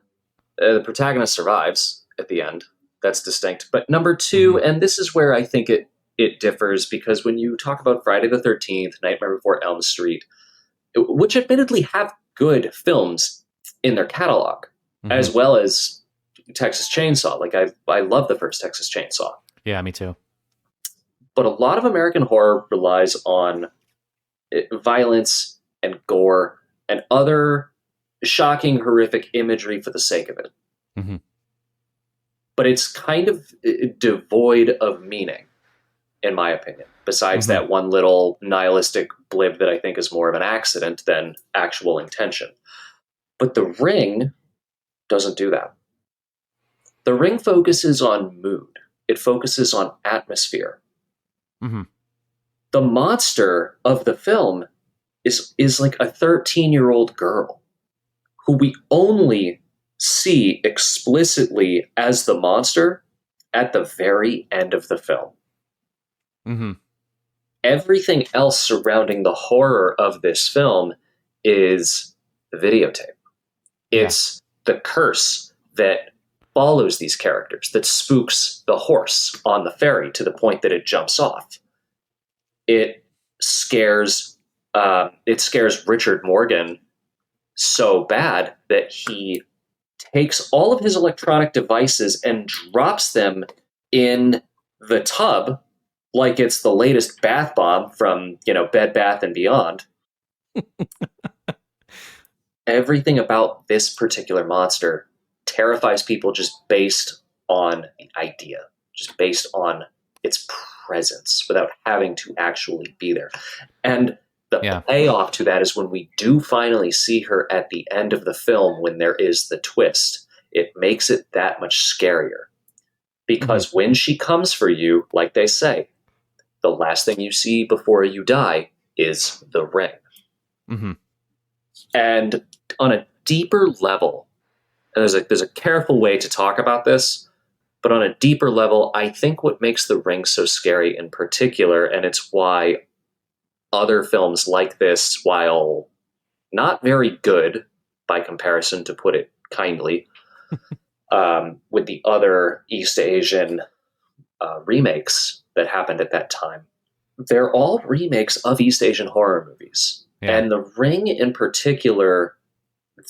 the protagonist survives at the end. That's distinct. But number two, and this is where I think it differs, because when you talk about Friday the 13th, Nightmare Before Elm Street, which admittedly have good films in their catalog, as well as Texas Chainsaw. Like, I love the first Texas Chainsaw. Yeah, me too. But a lot of American horror relies on violence and gore and other shocking, horrific imagery for the sake of it. But it's kind of devoid of meaning, in my opinion, besides that one little nihilistic blib that I think is more of an accident than actual intention. But The Ring doesn't do that. The Ring focuses on mood. It focuses on atmosphere. Mm-hmm. The monster of the film is like a 13-year-old girl who we only see explicitly as the monster at the very end of the film. Mm-hmm. Everything else surrounding the horror of this film is the videotape. It's the curse that follows these characters, that spooks the horse on the ferry to the point that it jumps off. It scares Richard Morgan so bad that he takes all of his electronic devices and drops them in the tub like it's the latest bath bomb from, Bed Bath and Beyond. Everything about this particular monster terrifies people just based on the idea, just based on its presence without having to actually be there. And the payoff to that is when we do finally see her at the end of the film, when there is the twist, it makes it that much scarier. Because when she comes for you, like they say, the last thing you see before you die is the ring. Mm-hmm. And on a deeper level, and there's a careful way to talk about this, but on a deeper level, I think what makes the ring so scary in particular, and it's why other films like this, while not very good by comparison, to put it kindly, with the other East Asian remakes that happened at that time, they're all remakes of East Asian horror movies. Yeah. And The Ring in particular,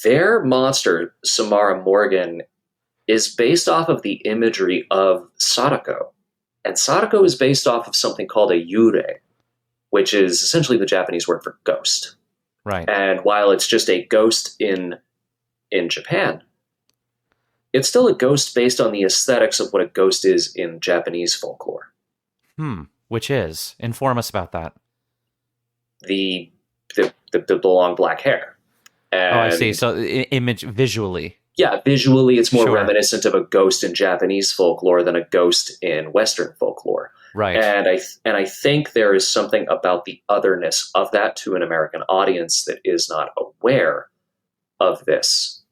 their monster, Samara Morgan, is based off of the imagery of Sadako. And Sadako is based off of something called a yurei, which is essentially the Japanese word for ghost. Right. And while it's just a ghost in Japan, it's still a ghost based on the aesthetics of what a ghost is in Japanese folklore. Which is? Inform us about that. The long black hair. And, I see. So image visually. Yeah, visually it's more reminiscent of a ghost in Japanese folklore than a ghost in Western folklore. Right. And I think there is something about the otherness of that to an American audience that is not aware of this.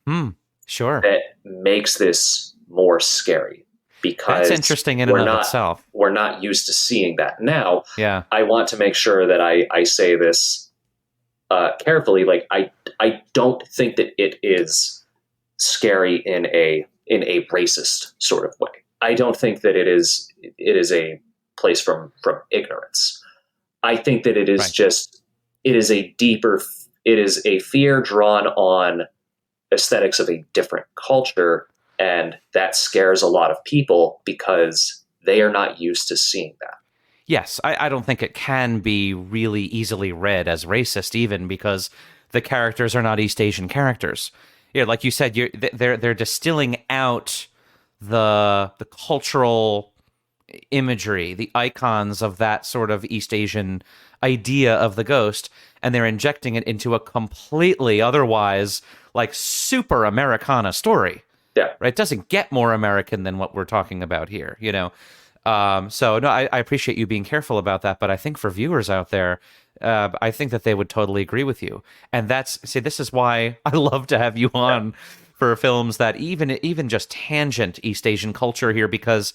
Sure. That makes this more scary. Because that's interesting in and of itself. We're not used to seeing that. Now, yeah. I want to make sure that I say this carefully. Like, I don't think that it is scary in a racist sort of way. I don't think that it is a place from ignorance. I think that it is it is a fear drawn on aesthetics of a different culture. And that scares a lot of people because they are not used to seeing that. Yes, I don't think it can be really easily read as racist, even because the characters are not East Asian characters. Yeah, like you said, they're distilling out the cultural imagery, the icons of that sort of East Asian idea of the ghost, and they're injecting it into a completely otherwise like super Americana story. Yeah. Right. It doesn't get more American than what we're talking about here, So no, I appreciate you being careful about that. But I think for viewers out there, I think that they would totally agree with you. And this is why I love to have you on for films that even just tangent East Asian culture here, because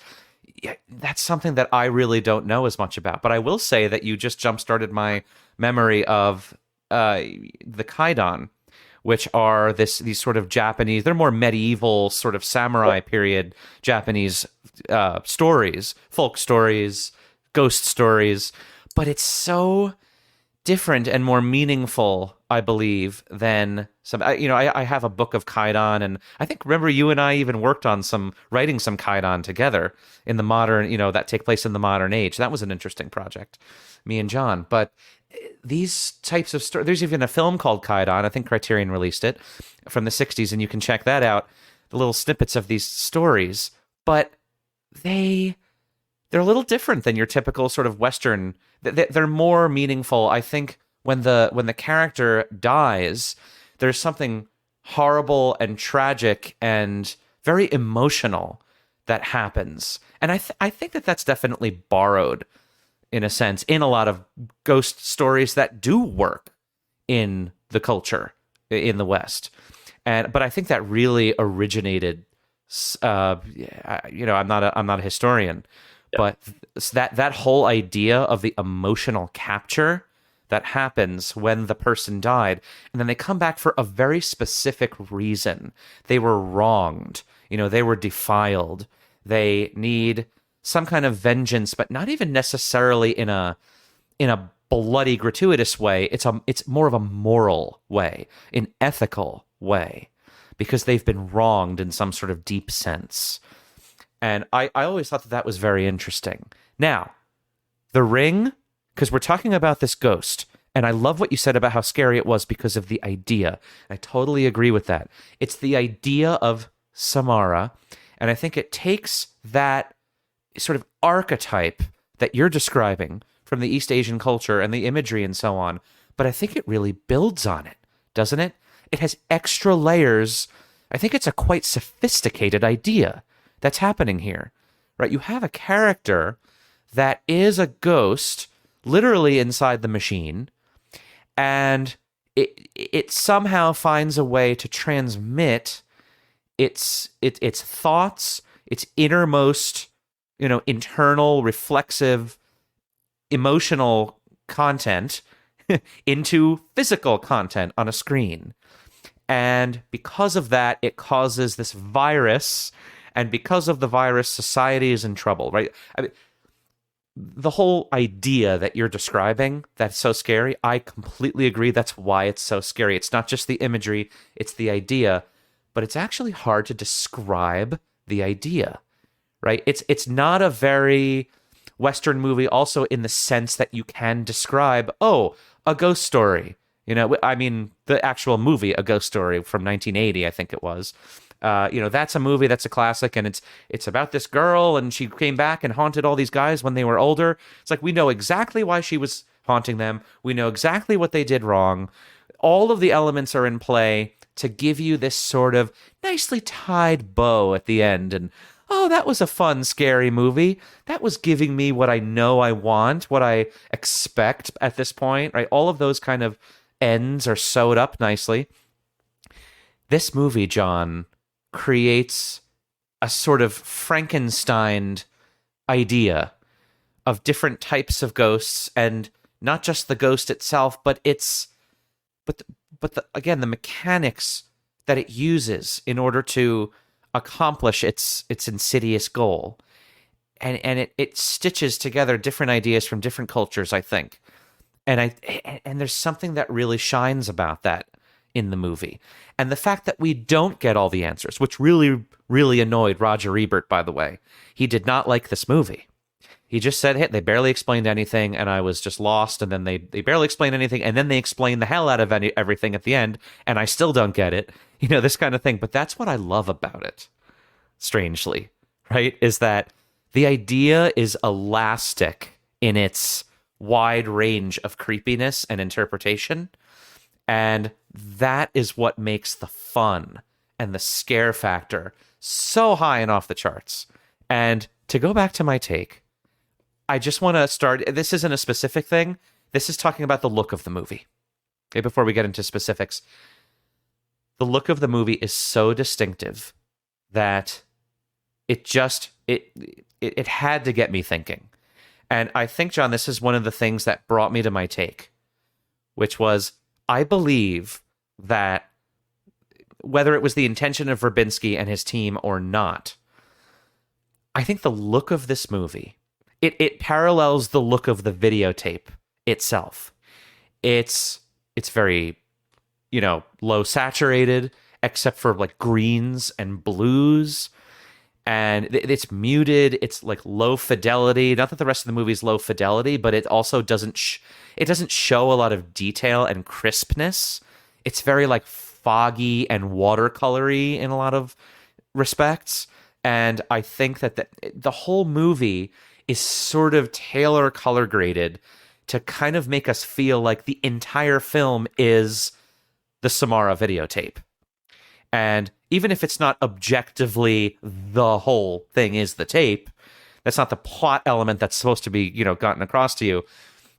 that's something that I really don't know as much about. But I will say that you just jump-started my memory of the Kaidan, which are these sort of Japanese, they're more medieval sort of samurai period Japanese stories, folk stories, ghost stories, but it's so different and more meaningful, I believe, than some. I have a book of Kaidan, and I think, remember, you and I even worked on writing some Kaidan together in the modern, that take place in the modern age. That was an interesting project, me and John, but these types of stories, there's even a film called Kaidan, I think Criterion released it, from the 60s, and you can check that out, the little snippets of these stories, but they're a little different than your typical sort of Western. They're more meaningful. I think when the character dies, there's something horrible and tragic and very emotional that happens. And I think that that's definitely borrowed, in a sense, in a lot of ghost stories that do work in the culture in the West. But I think that really originated. I'm not a historian, but that whole idea of the emotional capture that happens when the person died, and then they come back for a very specific reason. They were wronged. They were defiled. They need some kind of vengeance, but not even necessarily in a bloody, gratuitous way. It's more of a moral way, an ethical way, because they've been wronged in some sort of deep sense. And I always thought that was very interesting. Now, The Ring, because we're talking about this ghost, and I love what you said about how scary it was because of the idea. I totally agree with that. It's the idea of Samara, and I think it takes that sort of archetype that you're describing from the East Asian culture and the imagery and so on, but I think it really builds on it, doesn't it? It has extra layers. I think it's a quite sophisticated idea that's happening here, right? You have a character that is a ghost literally inside the machine, and it somehow finds a way to transmit its thoughts, its innermost, internal, reflexive, emotional content into physical content on a screen. And because of that, it causes this virus, and because of the virus, society is in trouble, right? I mean, the whole idea that you're describing that's so scary, I completely agree. That's why it's so scary. It's not just the imagery, it's the idea, but it's actually hard to describe the idea, right? It's not a very Western movie also in the sense that you can describe, a ghost story. The actual movie, A Ghost Story from 1980, I think it was. That's a movie that's a classic, and it's about this girl, and she came back and haunted all these guys when they were older. It's like, we know exactly why she was haunting them. We know exactly what they did wrong. All of the elements are in play to give you this sort of nicely tied bow at the end. And, that was a fun, scary movie. That was giving me what I know I want, what I expect at this point, right? All of those kind of ends are sewed up nicely. This movie, John, creates a sort of Frankenstein idea of different types of ghosts, and not just the ghost itself, but again, the mechanics that it uses in order to accomplish its insidious goal. And it stitches together different ideas from different cultures, I think. And there's something that really shines about that in the movie. And the fact that we don't get all the answers, which really, really annoyed Roger Ebert, by the way. He did not like this movie. He just said, hey, they barely explained anything, and I was just lost, and then they barely explained anything, and then they explained the hell out of everything at the end, and I still don't get it. This kind of thing. But that's what I love about it, strangely, right? Is that the idea is elastic in its wide range of creepiness and interpretation, and that is what makes the fun and the scare factor so high and off the charts. And to go back to my take, I just want to start. This isn't a specific thing. This is talking about the look of the movie. Okay, before we get into specifics, the look of the movie is so distinctive that it had to get me thinking. And I think, John, this is one of the things that brought me to my take, which was, I believe that whether it was the intention of Verbinski and his team or not, I think the look of this movie, it parallels the look of the videotape itself. It's very, low saturated, except for like greens and blues. And it's muted. It's like low fidelity. Not that the rest of the movie is low fidelity, but it also doesn't show a lot of detail and crispness. It's very like foggy and watercolory in a lot of respects. And I think that the whole movie is sort of Taylor color graded to kind of make us feel like the entire film is the Samara videotape. And even if it's not objectively the whole thing is the tape, that's not the plot element that's supposed to be, gotten across to you.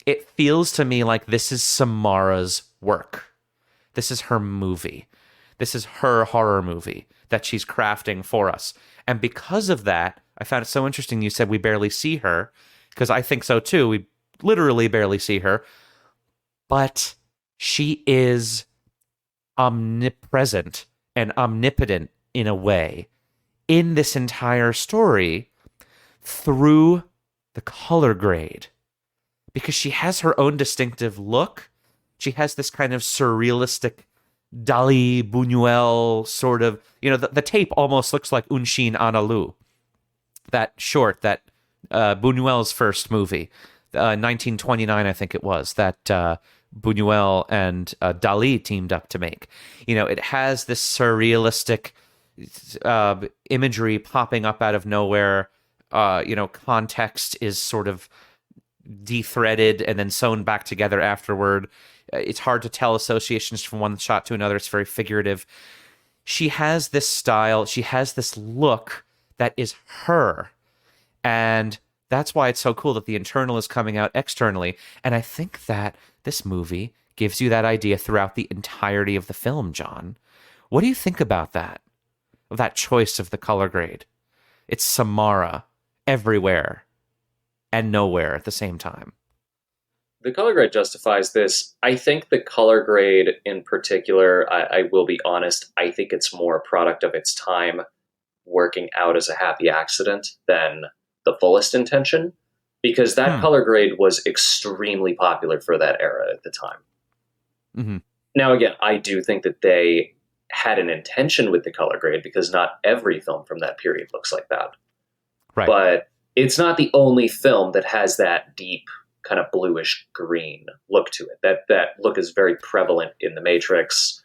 It feels to me like this is Samara's work. This is her movie. This is her horror movie that she's crafting for us. And because of that, I found it so interesting you said we barely see her, because I think so too. We literally barely see her. But she is omnipresent and omnipotent in a way in this entire story through the color grade. Because she has her own distinctive look. She has this kind of surrealistic Dali Buñuel sort of, the tape almost looks like Un Chien Andalou. That short, that Buñuel's first movie, 1929, I think it was, that Buñuel and Dali teamed up to make. It has this surrealistic imagery popping up out of nowhere. Context is sort of de-threaded and then sewn back together afterward. It's hard to tell associations from one shot to another. It's very figurative. She has this style. She has this look that is her. And that's why it's so cool that the internal is coming out externally. And I think that this movie gives you that idea throughout the entirety of the film, John. What do you think about that? Of that choice of the color grade? It's Samara everywhere and nowhere at the same time. The color grade justifies this. I think the color grade in particular, I will be honest, I think it's more a product of its time working out as a happy accident than the fullest intention, because that color grade was extremely popular for that era at the time. Mm-hmm. Now, again, I do think that they had an intention with the color grade, because not every film from that period looks like that. Right. But it's not the only film that has that deep kind of bluish green look to it. That look is very prevalent in The Matrix.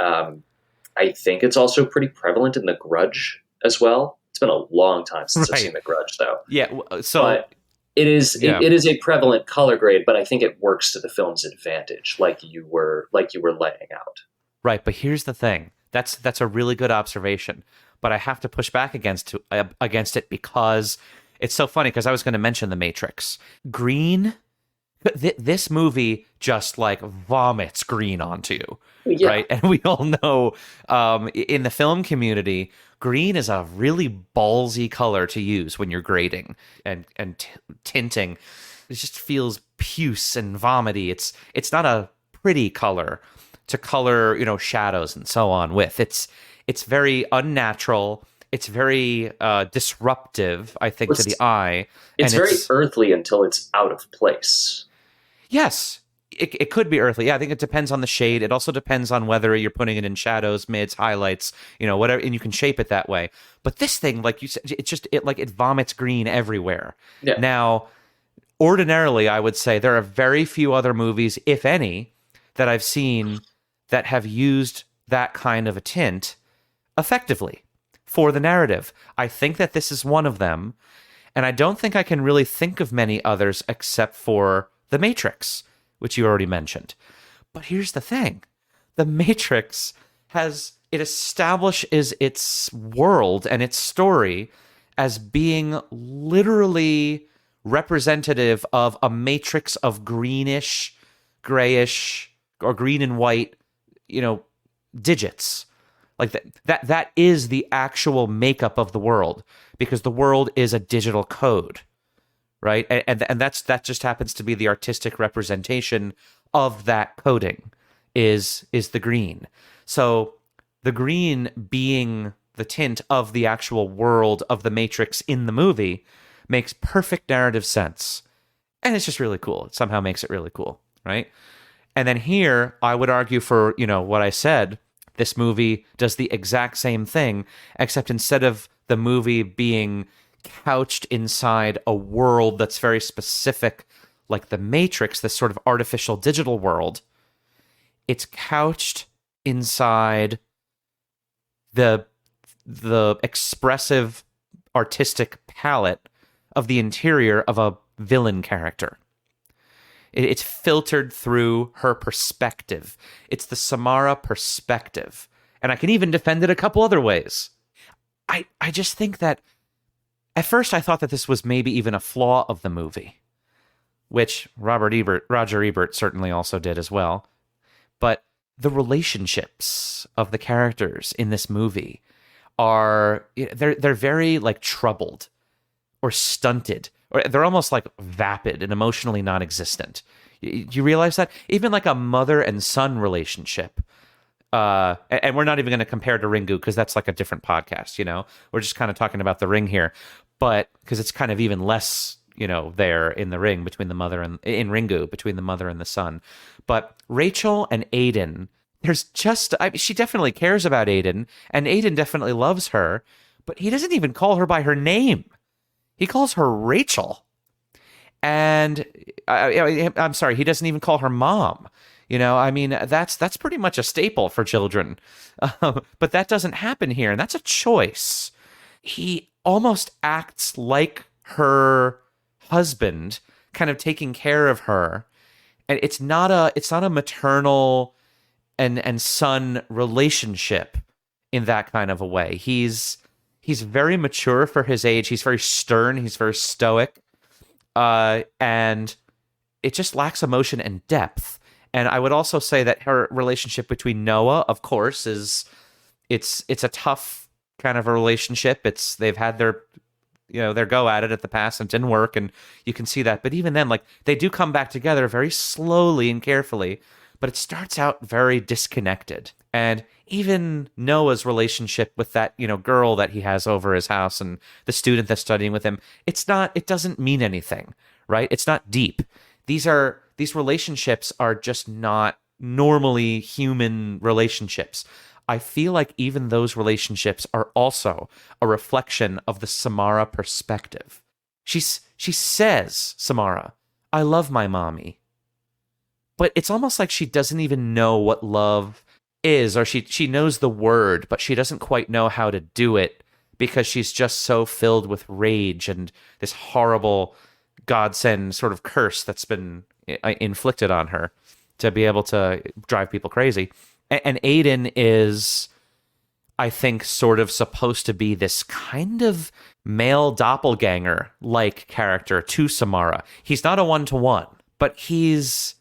I think it's also pretty prevalent in The Grudge as well. It's been a long time since I've seen The Grudge, though. Yeah, so but it is a prevalent color grade, but I think it works to the film's advantage, like you were laying out. Right, but here's the thing. That's a really good observation, but I have to push back against it because it's so funny, because I was going to mention The Matrix. Green, this movie just like vomits green onto you, right? And we all know in the film community, green is a really ballsy color to use when you're grading and tinting. It just feels puce and vomity. It's not a pretty color to color, shadows and so on with. It's very unnatural. It's very disruptive, I think, to the eye. It's very earthly until it's out of place. Yes, it could be earthly. Yeah, I think it depends on the shade. It also depends on whether you're putting it in shadows, mids, highlights, whatever, and you can shape it that way. But this thing, like you said, it vomits green everywhere. Yeah. Now, ordinarily, I would say there are very few other movies, if any, that I've seen that have used that kind of a tint effectively for the narrative. I think that this is one of them, and I don't think I can really think of many others except for The Matrix, which you already mentioned. But here's the thing. The Matrix establishes its world and its story as being literally representative of a matrix of greenish, grayish, or green and white, digits. Like that is the actual makeup of the world, because the world is a digital code, right? And that just happens to be the artistic representation of that coding is the green. So the green being the tint of the actual world of the Matrix in the movie makes perfect narrative sense. And it's just really cool. It somehow makes it really cool, right? And then here, I would argue for, what I said, this movie does the exact same thing, except instead of the movie being couched inside a world that's very specific, like the Matrix, this sort of artificial digital world, it's couched inside the expressive artistic palette of the interior of a villain character. It's filtered through her perspective. It's the Samara perspective. And I can even defend it a couple other ways. I just think that at first I thought that this was maybe even a flaw of the movie, which Roger Ebert certainly also did as well. But the relationships of the characters in this movie they're very like troubled or stunted, or they're almost like vapid and emotionally non-existent. You realize that? Even like a mother and son relationship. And we're not even going to compare to Ringu because that's like a different podcast, We're just kind of talking about the Ring here. But because it's kind of even less, there in the Ring between the mother and in Ringu between the mother and the son. But Rachel and Aiden, she definitely cares about Aiden, and Aiden definitely loves her, but he doesn't even call her by her name. He calls her Rachel. And I'm sorry, he doesn't even call her mom. That's pretty much a staple for children. But that doesn't happen here, and that's a choice. He almost acts like her husband, kind of taking care of her. And it's not a maternal and son relationship in that kind of a way. He's very mature for his age. He's very stern. He's very stoic. And it just lacks emotion and depth. And I would also say that her relationship between Noah, of course, it's a tough kind of a relationship. They've had their go at it at the past and it didn't work, and you can see that. But even then, like, they do come back together very slowly and carefully, but it starts out very disconnected. And even Noah's relationship with that, girl that he has over his house and the student that's studying with him, it doesn't mean anything, right? It's not deep. These relationships are just not normally human relationships. I feel like even those relationships are also a reflection of the Samara perspective. She says, Samara, I love my mommy. But it's almost like she doesn't even know what love is, or she knows the word, but she doesn't quite know how to do it because she's just so filled with rage and this horrible godsend sort of curse that's been inflicted on her to be able to drive people crazy. And Aiden is, I think, sort of supposed to be this kind of male doppelganger-like character to Samara. He's not a one-to-one, but he's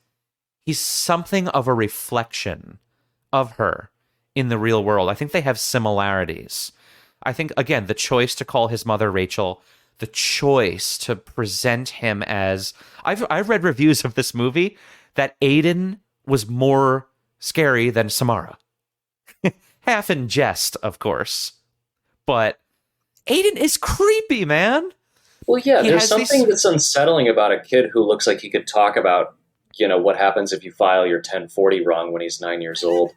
something of a reflection of her in the real world. I think they have similarities. I think, again, the choice to call his mother Rachel, the choice to present him as... I've read reviews of this movie that Aiden was more scary than Samara. Half in jest, of course. But Aiden is creepy, man. Well, yeah, there's something that's unsettling about a kid who looks like he could talk about, what happens if you file your 1040 wrong when he's 9 years old.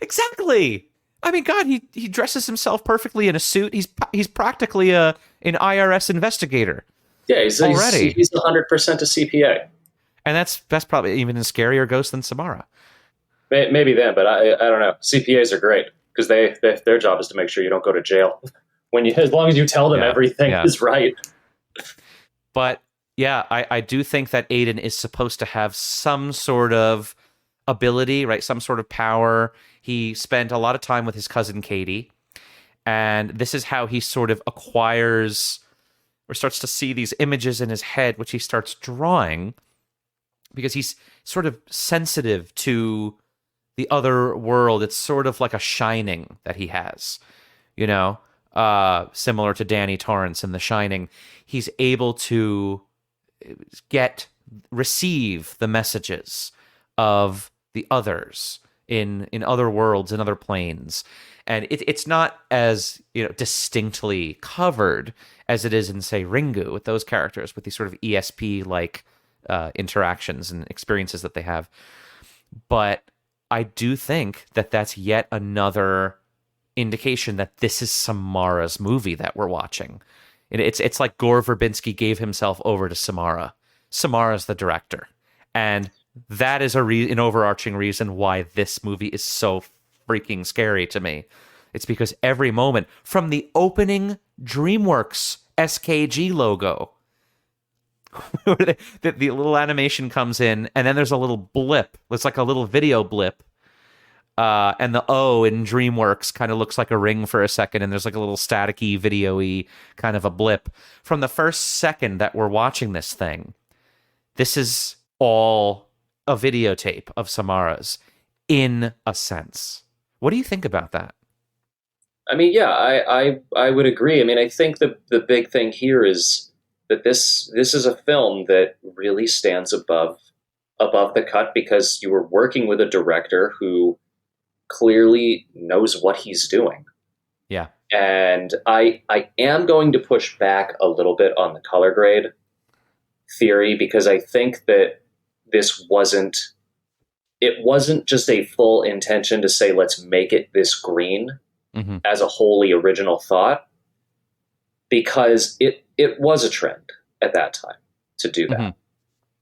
Exactly. I mean, God, he dresses himself perfectly in a suit. He's practically an IRS investigator. Yeah, he's 100% a CPA. And that's probably even a scarier ghost than Samara. Maybe then, but I don't know. CPAs are great because their job is to make sure you don't go to jail as long as you tell them everything is right. But yeah, I do think that Aiden is supposed to have some sort of ability, right? Some sort of power. He spent a lot of time with his cousin Katie, and this is how he sort of acquires or starts to see these images in his head, which he starts drawing because he's sort of sensitive to the other world. It's sort of like a shining that he has, similar to Danny Torrance in The Shining. He's able to receive the messages of the others in other worlds, in other planes. And it's not as distinctly covered as it is in, say, Ringu, with those characters, with these sort of ESP-like interactions and experiences that they have. But I do think that that's yet another indication that this is Samara's movie that we're watching. It's like Gore Verbinski gave himself over to Samara. Samara's the director. And that is an overarching reason why this movie is so freaking scary to me. It's because every moment, from the opening DreamWorks SKG logo, the little animation comes in, and then there's a little blip. It's like a little video blip And the O in DreamWorks kind of looks like a ring for a second, and there's like a little staticky, video-y kind of a blip. From the first second that we're watching this thing, this is all a videotape of Samara's, in a sense. What do you think about that? I mean, yeah, I would agree. I mean, I think the big thing here is that this is a film that really stands above the cut because you were working with a director who clearly knows what he's doing. Yeah. And I am going to push back a little bit on the color grade theory because I think that this wasn't just a full intention to say, let's make it this green as a wholly original thought, because it was a trend at that time to do that.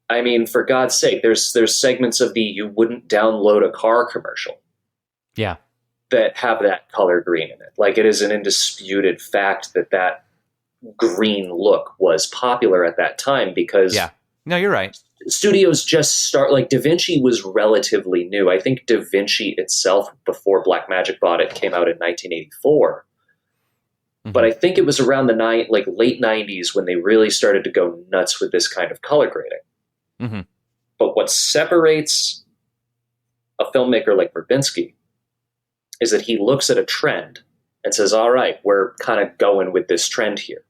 I mean, for God's sake, there's segments of the you wouldn't download a car commercial. Yeah. That have that color green in it. Like, it is an indisputed fact that green look was popular at that time because no, you're right. Studios just like Da Vinci was relatively new. I think Da Vinci itself, before Blackmagic bought it, came out in 1984. But I think it was around the late 90s when they really started to go nuts with this kind of color grading. But what separates a filmmaker like Verbinski is that he looks at a trend and says, all right, we're kind of going with this trend here.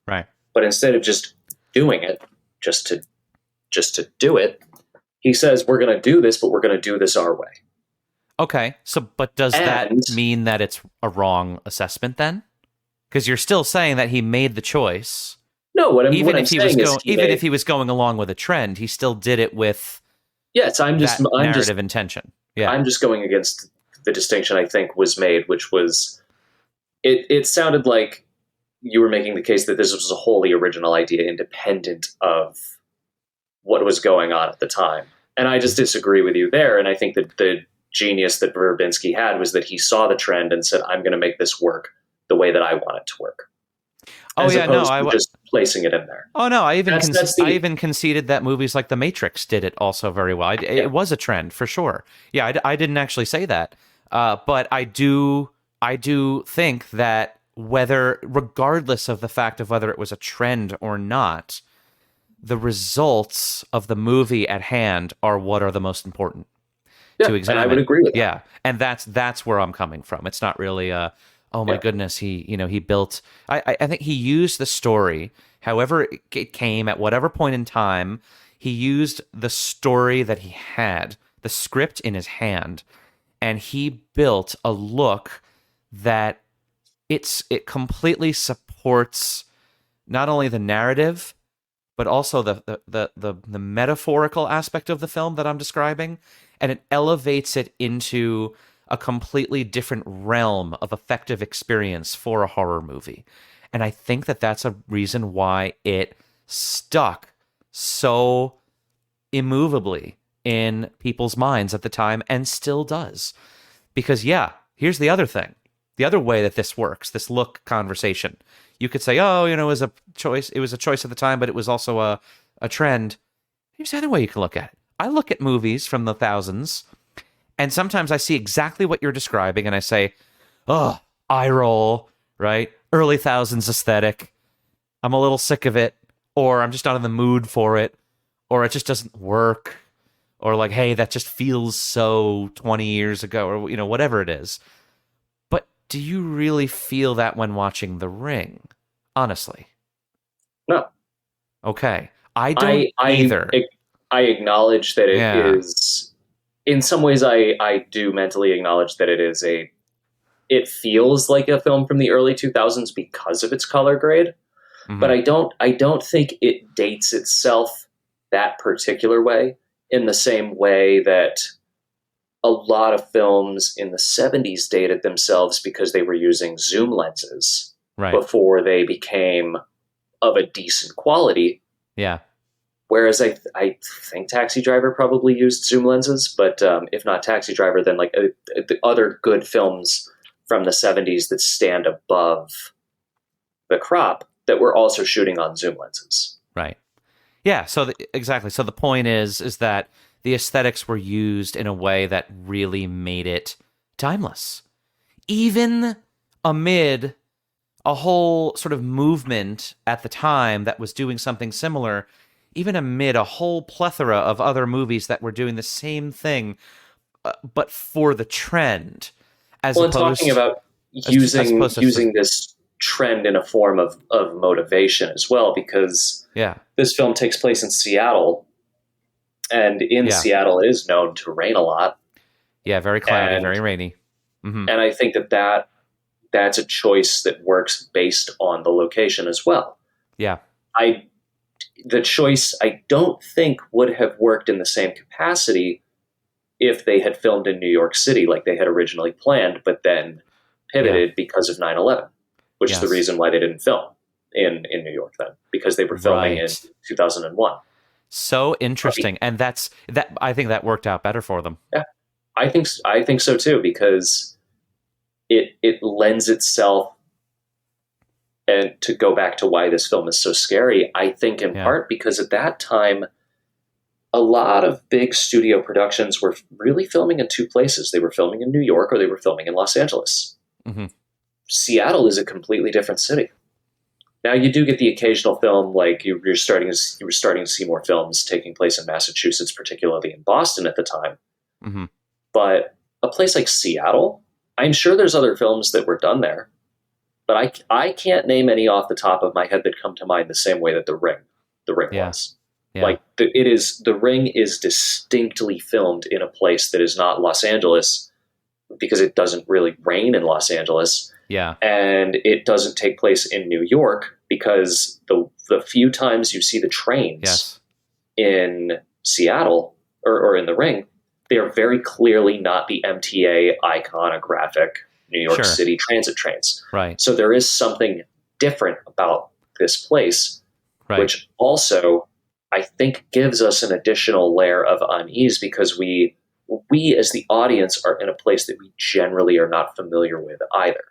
Right. But instead of just doing it, just to do it, he says, we're going to do this, but we're going to do this our way. Okay. So, but does that mean that it's a wrong assessment then? Because you're still saying that he made the choice. No, what I'm saying is if he was going along with a trend, he still did it with narrative intention. Yeah. I'm just going against the distinction I think was made, which was it sounded like you were making the case that this was a wholly original idea, independent of what was going on at the time. And I just disagree with you there. And I think that the genius that Verbinski had was that he saw the trend and said, I'm going to make this work the way that I want it to work. I was just placing it in there. Oh no, I even conceded that movies like The Matrix did it also very well. It was a trend for sure. Yeah, I didn't actually say that, but I do think that regardless of the fact of whether it was a trend or not, the results of the movie at hand are what are the most important to examine. And I would agree with that. Yeah, and that's where I'm coming from. It's not really oh my goodness, he built. I think he used the story, however it came at whatever point in time. He used the story that he had, the script in his hand, and he built a look that it completely supports not only the narrative, but also the metaphorical aspect of the film that I'm describing, and it elevates it into a completely different realm of effective experience for a horror movie. And I think that that's a reason why it stuck so immovably in people's minds at the time and still does. Because here's the other thing. The other way that this works, this look conversation. You could say, it was a choice at the time, but it was also a trend. Here's the other way you can look at it. I look at movies from the thousands, and sometimes I see exactly what you're describing, and I say, eye roll, right? Early thousands aesthetic. I'm a little sick of it, or I'm just not in the mood for it, or it just doesn't work, or like, hey, that just feels so 20 years ago, or whatever it is. But do you really feel that when watching The Ring? Honestly. No. Okay. I don't either. I acknowledge that it is... In some ways, I do mentally acknowledge that it feels like a film from the early 2000s because of its color grade, but I don't think it dates itself that particular way in the same way that a lot of films in the 70s dated themselves because they were using zoom lenses before they became of a decent quality. Yeah. Whereas I think Taxi Driver probably used zoom lenses, but if not Taxi Driver, then like the other good films from the 70s that stand above the crop that were also shooting on zoom lenses. Right. Yeah. So exactly. So the point is that the aesthetics were used in a way that really made it timeless. Even amid a whole sort of movement at the time that was doing something similar, even amid a whole plethora of other movies that were doing the same thing, but for the trend, as Well, and opposed talking about as opposed to using this trend in a form of motivation as well, because yeah, this film takes place in Seattle, and in yeah, Seattle it is known to rain a lot, yeah, very cloudy, and very rainy. Hmm. and I think that's a choice that works based on the location as well. Yeah, I the choice I don't think would have worked in the same capacity if they had filmed in New York City like they had originally planned, but then yeah, pivoted because of 9/11, which is the yes, reason why they didn't film in New York then, because they were filming in right. 2001. So interesting, and that. I think that worked out better for them. Yeah, I think so too, because it lends itself, and to go back to why this film is so scary, I think in Yeah, part because at that time a lot of big studio productions were really filming in two places. They were filming in New York or they were filming in Los Angeles. hmm, Seattle is a completely different city. Now you do get the occasional film, like you were starting to see more films taking place in Massachusetts, particularly in Boston at the time. hmm, But a place like Seattle, I'm sure there's other films that were done there, but I can't name any off the top of my head that come to mind the same way that the Ring yeah, was. yeah, Like the Ring is distinctly filmed in a place that is not Los Angeles, because it doesn't really rain in Los Angeles, yeah, and it doesn't take place in New York because the few times you see the trains yes, in Seattle or in the Ring, they are very clearly not the MTA iconographic New York sure, City transit trains. right, So there is something different about this place, right, which also I think gives us an additional layer of unease, because we as the audience are in a place that we generally are not familiar with either.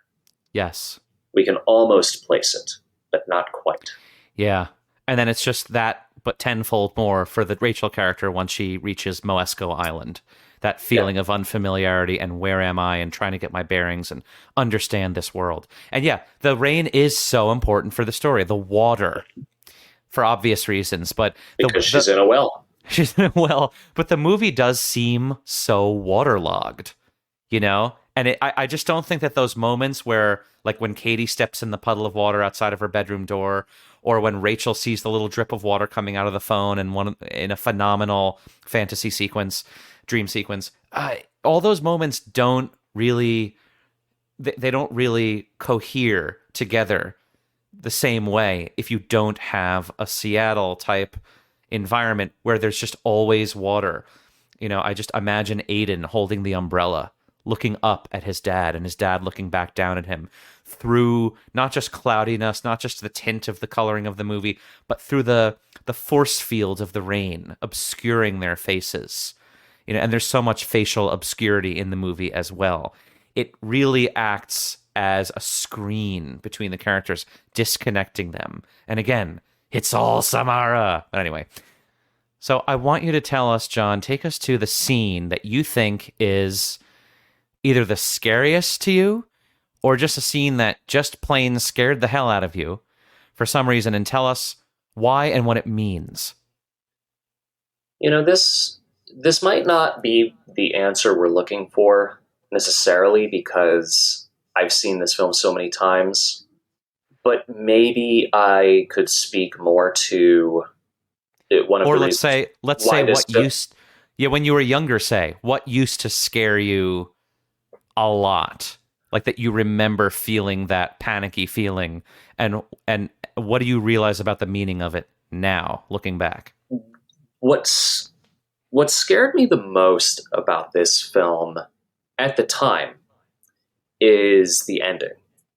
yes, We can almost place it, but not quite. yeah, and then it's just that, but tenfold more for the Rachel character once she reaches Moesco Island. That Yeah. feeling of unfamiliarity and where am I and trying to get my bearings and understand this world. And yeah, the rain is so important for the story. The water, for obvious reasons, but Because she's in a well. she's well, but the movie does seem so waterlogged, you know? And I just don't think that those moments where, like when Katie steps in the puddle of water outside of her bedroom door, or when Rachel sees the little drip of water coming out of the phone and one in a phenomenal fantasy sequence, dream sequence, all those moments don't really, they don't really cohere together the same way if you don't have a Seattle type environment where there's just always water. You know, I just imagine Aiden holding the umbrella, looking up at his dad, and his dad looking back down at him through not just cloudiness, not just the tint of the coloring of the movie, but through the force field of the rain obscuring their faces. You know, and there's so much facial obscurity in the movie as well. It really acts as a screen between the characters, disconnecting them. And again, it's all Samara. But anyway, so I want you to tell us, John, take us to the scene that you think is either the scariest to you or just a scene that just plain scared the hell out of you for some reason, and tell us why and what it means. You know, this might not be the answer we're looking for necessarily, because I've seen this film so many times, but maybe I could speak more to one of Or the let's reasons say what film. used, yeah, when you were younger, say what used to scare you a lot, like that you remember feeling that panicky feeling, and what do you realize about the meaning of it now, looking back? What scared me the most about this film at the time is the ending.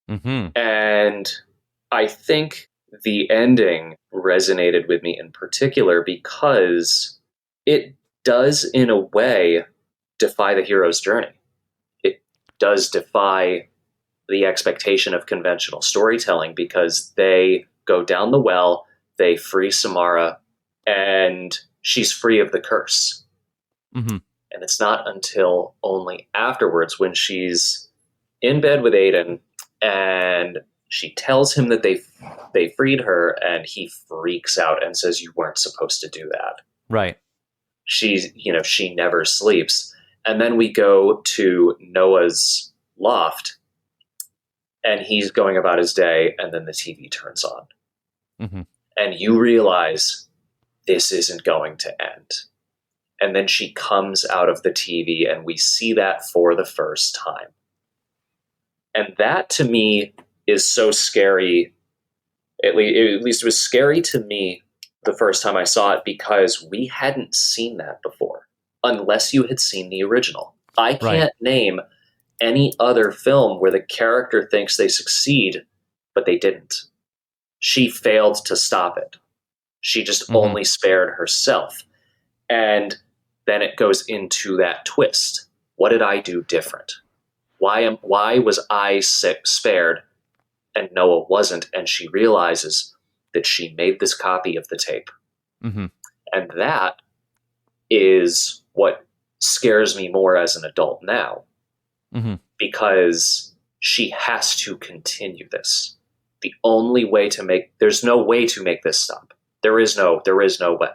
Mm-hmm. And I think the ending resonated with me in particular because it does, in a way, defy the hero's journey. It does defy the expectation of conventional storytelling, because they go down the well, they free Samara, and she's free of the curse. Mm-hmm. And it's not until only afterwards when she's in bed with Aiden and she tells him that they freed her, and he freaks out and says, "You weren't supposed to do that." Right. She never sleeps. And then we go to Noah's loft, and he's going about his day, and then the TV turns on. Mm-hmm. And you realize this isn't going to end. And then she comes out of the TV, and we see that for the first time. And that, to me, is so scary. At least it was scary to me the first time I saw it, because we hadn't seen that before, unless you had seen the original. I can't name any other film where the character thinks they succeed, but they didn't. She failed to stop it. She just only spared herself. And then it goes into that twist. What did I do different? Why was I spared and Noah wasn't? And she realizes that she made this copy of the tape. Mm-hmm. And that is what scares me more as an adult now. Mm-hmm. Because she has to continue this. There's no way to make this stop. There is no way.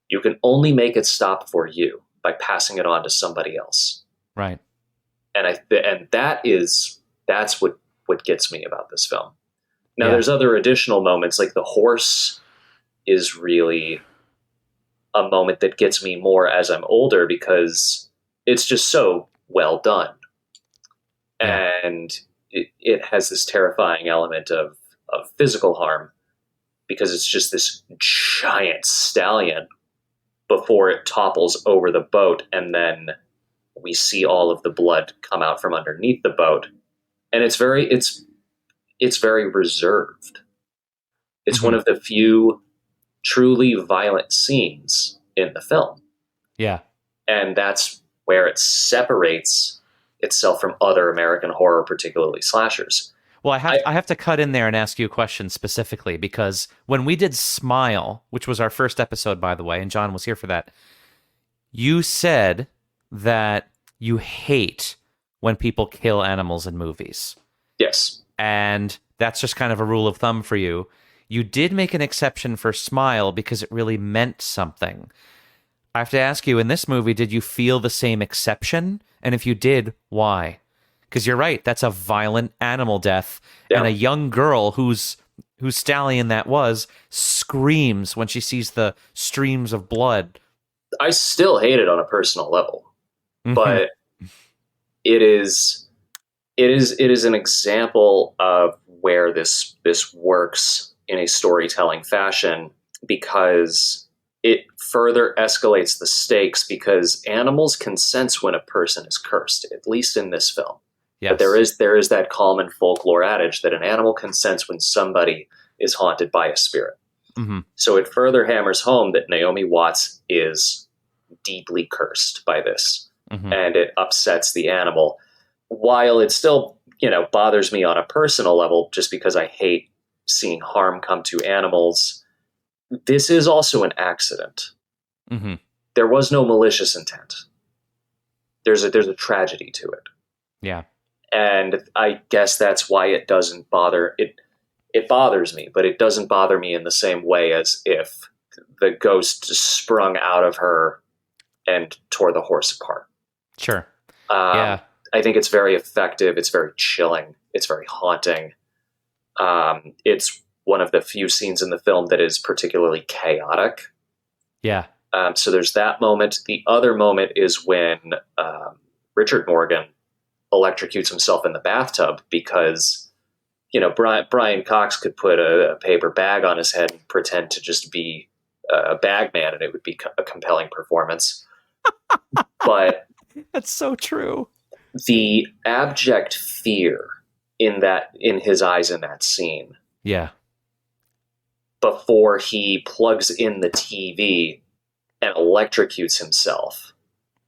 You can only make it stop for you by passing it on to somebody else. Right. And that's what gets me about this film. Now, Yeah. There's other additional moments, like the horse is really a moment that gets me more as I'm older, because it's just so well done. Yeah. And it has this terrifying element of physical harm, because it's just this giant stallion before it topples over the boat, and then we see all of the blood come out from underneath the boat. And it's very reserved. It's one of the few truly violent scenes in the film. Yeah. And that's where it separates itself from other American horror, particularly slashers. Well, I have to cut in there and ask you a question specifically, because when we did Smile, which was our first episode, by the way, and John was here for that, you said that you hate when people kill animals in movies. Yes. And that's just kind of a rule of thumb for you. You did make an exception for Smile because it really meant something. I have to ask you, in this movie, did you feel the same exception? And if you did, why? Because you're right, that's a violent animal death. Yeah. And a young girl whose stallion that was screams when she sees the streams of blood. I still hate it on a personal level. Mhm. But it is an example of where this works in a storytelling fashion, because it further escalates the stakes, because animals can sense when a person is cursed, at least in this film. Yes. But there is that common folklore adage that an animal can sense when somebody is haunted by a spirit. Mm-hmm. So it further hammers home that Naomi Watts is deeply cursed by this, and it upsets the animal. While it still, bothers me on a personal level, just because I hate seeing harm come to animals, this is also an accident. Mm-hmm. There was no malicious intent. There's a tragedy to it. Yeah. And I guess that's why it doesn't bother it. It bothers me, but it doesn't bother me in the same way as if the ghost sprung out of her and tore the horse apart. Sure. Yeah. I think it's very effective. It's very chilling. It's very haunting. It's one of the few scenes in the film that is particularly chaotic. Yeah. So there's that moment. The other moment is when Richard Morgan electrocutes himself in the bathtub, because Brian Cox could put a paper bag on his head and pretend to just be a bag man, and it would be a compelling performance. But That's so true. the abject fear in his eyes in that scene, Yeah. before he plugs in the TV and electrocutes himself,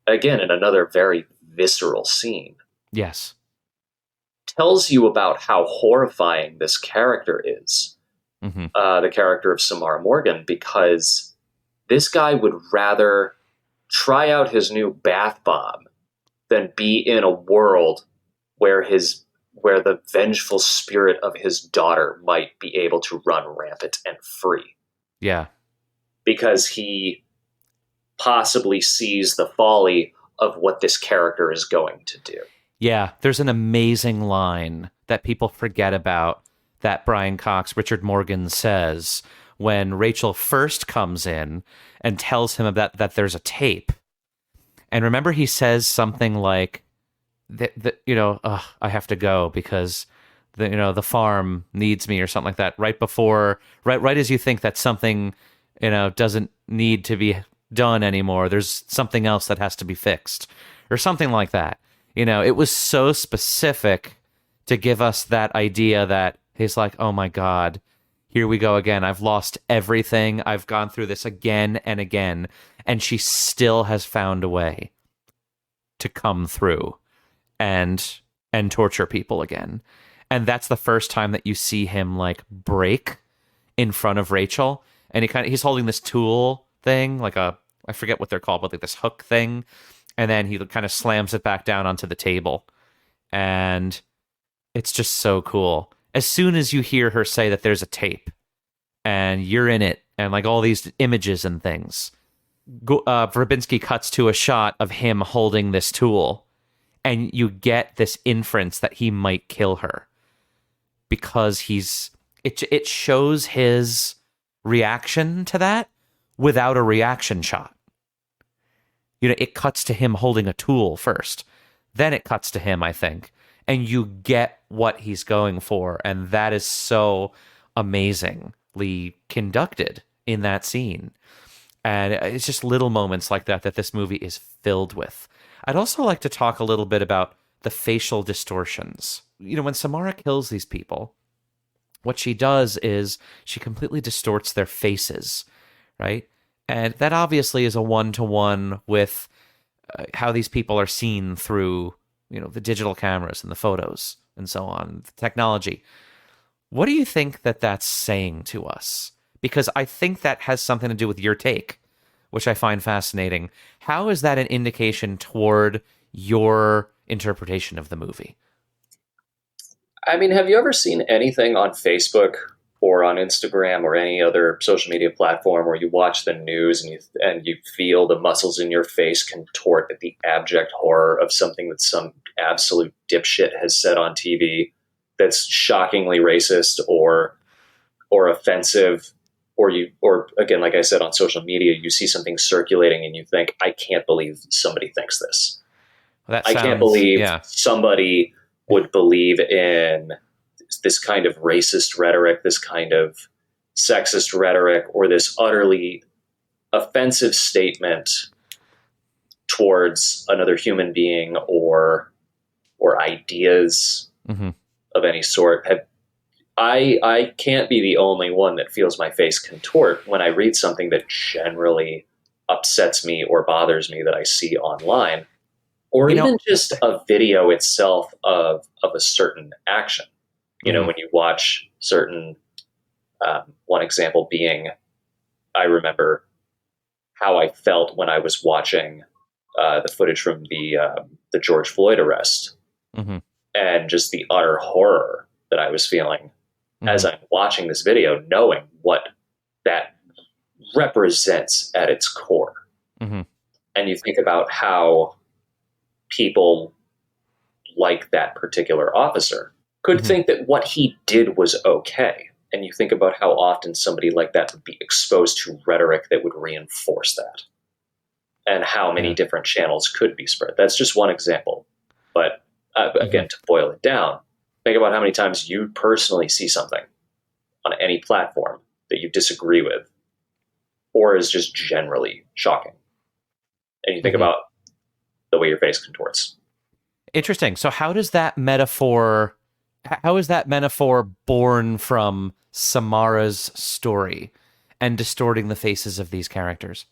again in another very visceral scene, Yes. tells you about how horrifying this character is, Mm-hmm. the character of Samara Morgan, because this guy would rather try out his new bath bomb than be in a world where the vengeful spirit of his daughter might be able to run rampant and free. Yeah. Because he possibly sees the folly of what this character is going to do. Yeah, there's an amazing line that people forget about that Brian Cox, Richard Morgan says when Rachel first comes in and tells him about that there's a tape. And remember, he says something like, I have to go because the farm needs me or something like that. Right as you think that something, doesn't need to be done anymore, there's something else that has to be fixed or something like that. It was so specific to give us that idea that he's like, oh my God, here we go again. I've lost everything. I've gone through this again and again. And she still has found a way to come through and torture people again. And that's the first time that you see him like break in front of Rachel. And he's holding this tool thing, like I forget what they're called, but like this hook thing. And then he kind of slams it back down onto the table. And it's just so cool. As soon as you hear her say that there's a tape and you're in it and like all these images and things, Verbinski cuts to a shot of him holding this tool and you get this inference that he might kill her because it shows his reaction to that without a reaction shot. It cuts to him holding a tool first. Then it cuts to him, I think. And you get what he's going for. And that is so amazingly conducted in that scene. And it's just little moments like that this movie is filled with. I'd also like to talk a little bit about the facial distortions. When Samara kills these people, what she does is she completely distorts their faces, right? And that obviously is a one-to-one with how these people are seen through, the digital cameras and the photos and so on, the technology. What do you think that that's saying to us? Because I think that has something to do with your take, which I find fascinating. How is that an indication toward your interpretation of the movie? I mean, have you ever seen anything on Facebook or on Instagram or any other social media platform where you watch the news and you feel the muscles in your face contort at the abject horror of something that some absolute dipshit has said on TV that's shockingly racist or offensive, or again, like I said, on social media, you see something circulating and you think, I can't believe somebody thinks this. I can't believe somebody would believe in this kind of racist rhetoric, this kind of sexist rhetoric, or this utterly offensive statement towards another human being or ideas of any sort. I can't be the only one that feels my face contort when I read something that generally upsets me or bothers me that I see online, or even just a video itself of a certain action. When you watch certain, one example being, I remember how I felt when I was watching the footage from the George Floyd arrest, and just the utter horror that I was feeling as I'm watching this video, knowing what that represents at its core. And you think about how people like that particular officer could think that what he did was okay. And you think about how often somebody like that would be exposed to rhetoric that would reinforce that, and how many different channels could be spread. That's just one example. But again, to boil it down, think about how many times you personally see something on any platform that you disagree with or is just generally shocking. And you think about the way your face contorts. Interesting. So how is that metaphor born from Samara's story and distorting the faces of these characters?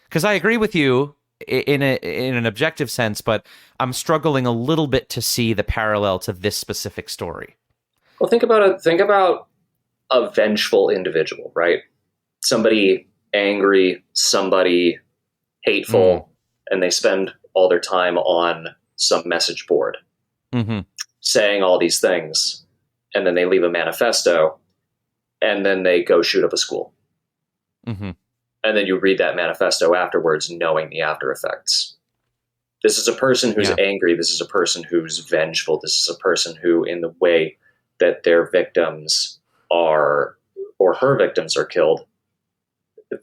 Because I agree with you in an objective sense, but I'm struggling a little bit to see the parallel to this specific story. Well, think about a vengeful individual, right? Somebody angry, somebody hateful, and they spend all their time on some message board saying all these things, and then they leave a manifesto, and then they go shoot up a school. And then you read that manifesto afterwards, knowing the after effects. This is a person who's angry. This is a person who's vengeful. This is a person who, in the way that their victims are, or her victims are killed,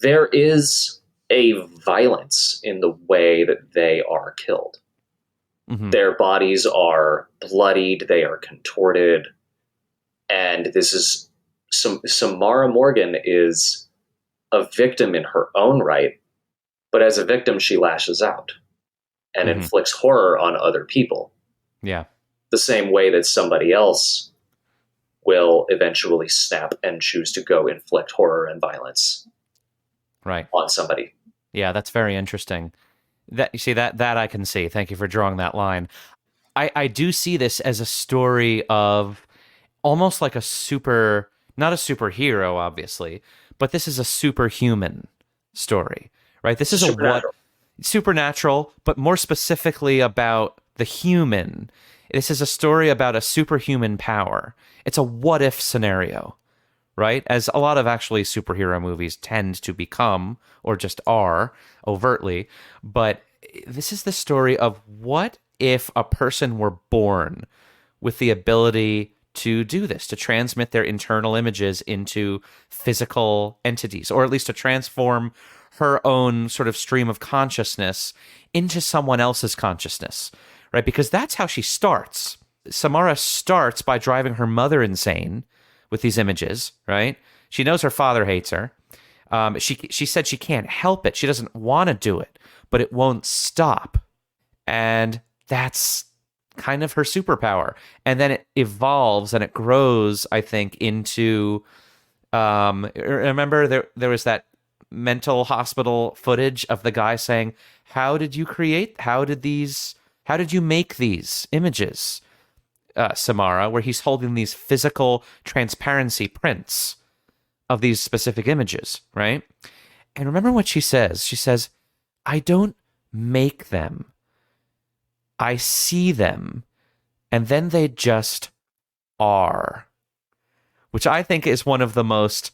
there is a violence in the way that they are killed. Their bodies are bloodied. They are contorted. And this is Samara Morgan is a victim in her own right, but as a victim, she lashes out and inflicts horror on other people. Yeah. The same way that somebody else will eventually snap and choose to go inflict horror and violence on somebody. Yeah, that's very interesting. That you see that I can see. Thank you for drawing that line. I do see this as a story of almost like not a superhero, obviously, but this is a superhuman story, right? This is supernatural, but more specifically about the human. This is a story about a superhuman power. It's a what if scenario, right? As a lot of actually superhero movies tend to become, or just are overtly. But this is the story of what if a person were born with the ability to do this, to transmit their internal images into physical entities, or at least to transform her own sort of stream of consciousness into someone else's consciousness, right? Because that's how she starts. Samara starts by driving her mother insane with these images, right? She knows her father hates her. She said she can't help it. She doesn't want to do it, but it won't stop. And that's kind of her superpower. And then it evolves and it grows, I think, into remember there was that mental hospital footage of the guy saying, how did you make these images, Samara, where he's holding these physical transparency prints of these specific images, right? And remember what she says. She says, I don't make them. I see them, and then they just are. Which I think is one of the most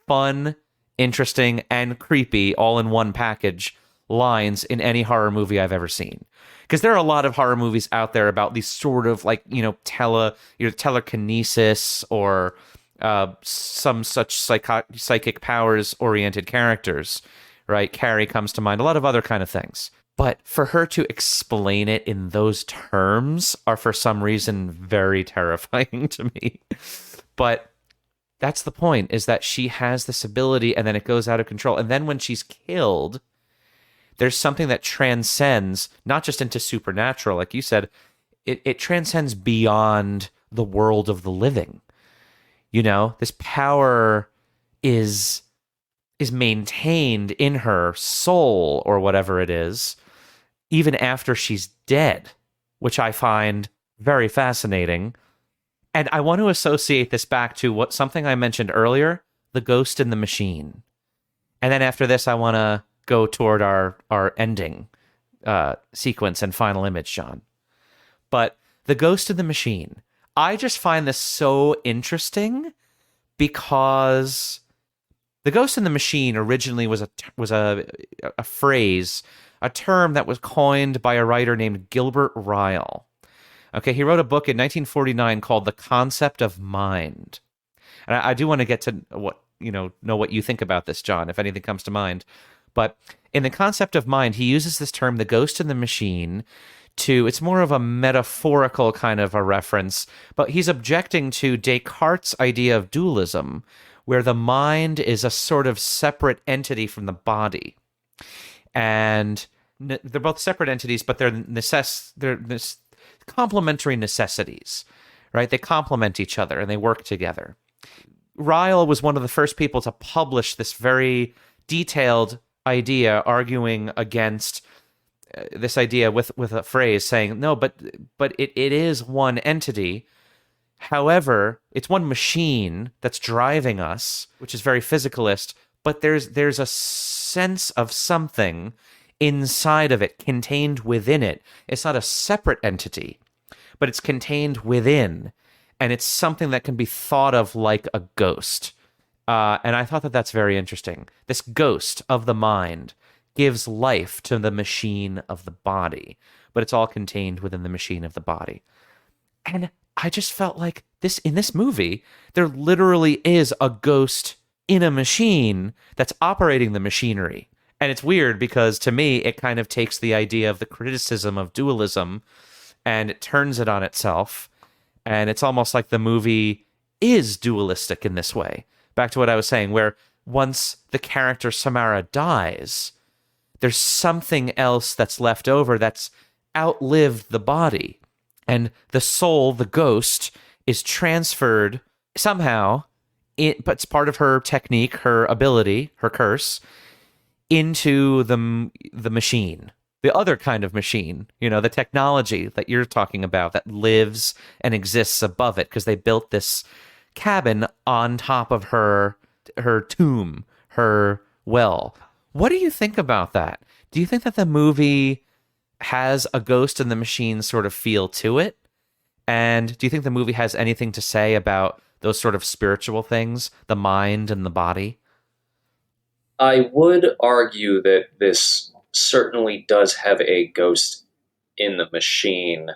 fun, interesting, and creepy all-in-one package lines in any horror movie I've ever seen. Because there are a lot of horror movies out there about these sort of like, telekinesis or some such psychic powers-oriented characters, right? Carrie comes to mind, a lot of other kind of things. But for her to explain it in those terms are for some reason very terrifying to me. But that's the point, is that she has this ability and then it goes out of control. And then when she's killed, there's something that transcends, not just into supernatural, like you said, it transcends beyond the world of the living. This power is maintained in her soul or whatever it is, even after she's dead, which I find very fascinating. And I want to associate this back to something I mentioned earlier, the ghost in the machine. And then after this, I want to go toward our ending sequence and final image, John. But the ghost in the machine, I just find this so interesting because the ghost in the machine originally was a phrase, a term that was coined by a writer named Gilbert Ryle. Okay, he wrote a book in 1949 called The Concept of Mind. And I do want to get to know what you think about this, John, if anything comes to mind. But in The Concept of Mind, he uses this term, the ghost in the machine, it's more of a metaphorical kind of a reference, but he's objecting to Descartes' idea of dualism, where the mind is a sort of separate entity from the body. And they're both separate entities, but they're complementary necessities, right? They complement each other and they work together. Ryle was one of the first people to publish this very detailed idea, arguing against this idea with a phrase saying, no, but it is one entity. However, it's one machine that's driving us, which is very physicalist, but there's a sense of something inside of it, contained within it. It's not a separate entity, but it's contained within, and it's something that can be thought of like a ghost. And I thought that that's very interesting. This ghost of the mind gives life to the machine of the body, but it's all contained within the machine of the body. And I just felt like in this movie, there literally is a ghost in a machine that's operating the machinery. And it's weird because to me, it kind of takes the idea of the criticism of dualism and it turns it on itself. And it's almost like the movie is dualistic in this way. Back to what I was saying, where once the character Samara dies, there's something else that's left over that's outlived the body. And the soul, the ghost, is transferred somehow, but it's part of her technique, her ability, her curse, into the machine. The other kind of machine, the technology that you're talking about that lives and exists above it, because they built this cabin on top of her tomb, her well. What do you think about that? Do you think that the movie has a ghost in the machine sort of feel to it? And do you think the movie has anything to say about those sort of spiritual things, the mind and the body? I would argue that this certainly does have a ghost in the machine,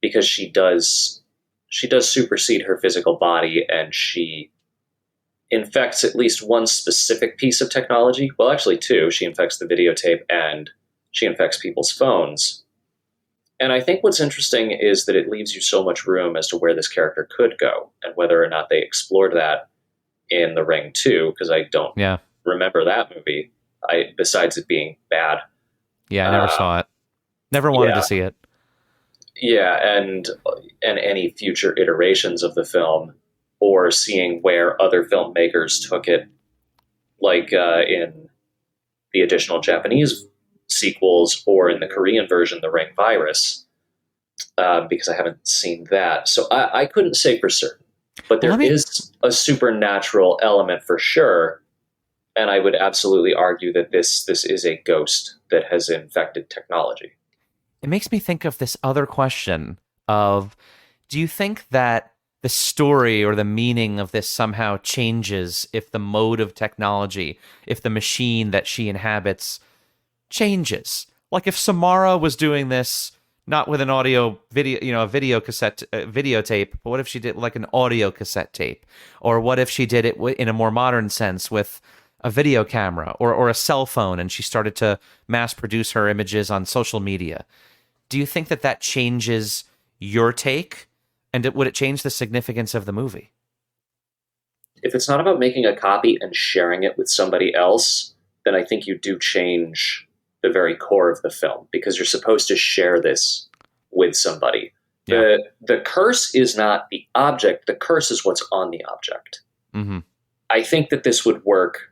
because she does supersede her physical body, and she infects at least one specific piece of technology. Well, actually two. She infects the videotape and she infects people's phones. And I think what's interesting is that it leaves you so much room as to where this character could go and whether or not they explored that in The Ring 2, because I don't remember that movie, besides it being bad. Yeah, I never saw it. Never wanted to see it. Yeah, and any future iterations of the film, or seeing where other filmmakers took it, like in the additional Japanese sequels or in the Korean version, The Ring Virus, because I haven't seen that. So I couldn't say for certain. But there is a supernatural element for sure, and I would absolutely argue that this is a ghost that has infected technology. It makes me think of this other question of, do you think that the story or the meaning of this somehow changes if the mode of technology, if the machine that she inhabits changes? Like if Samara was doing this not with an audio video, a video cassette, videotape, but what if she did like an audio cassette tape? Or what if she did it in a more modern sense with a video camera or a cell phone, and she started to mass produce her images on social media? Do you think that changes your take? And would it change the significance of the movie? If it's not about making a copy and sharing it with somebody else, then I think you do change the very core of the film, because you're supposed to share this with somebody. Yeah. The curse is not the object. The curse is what's on the object. Mm-hmm. I think that this would work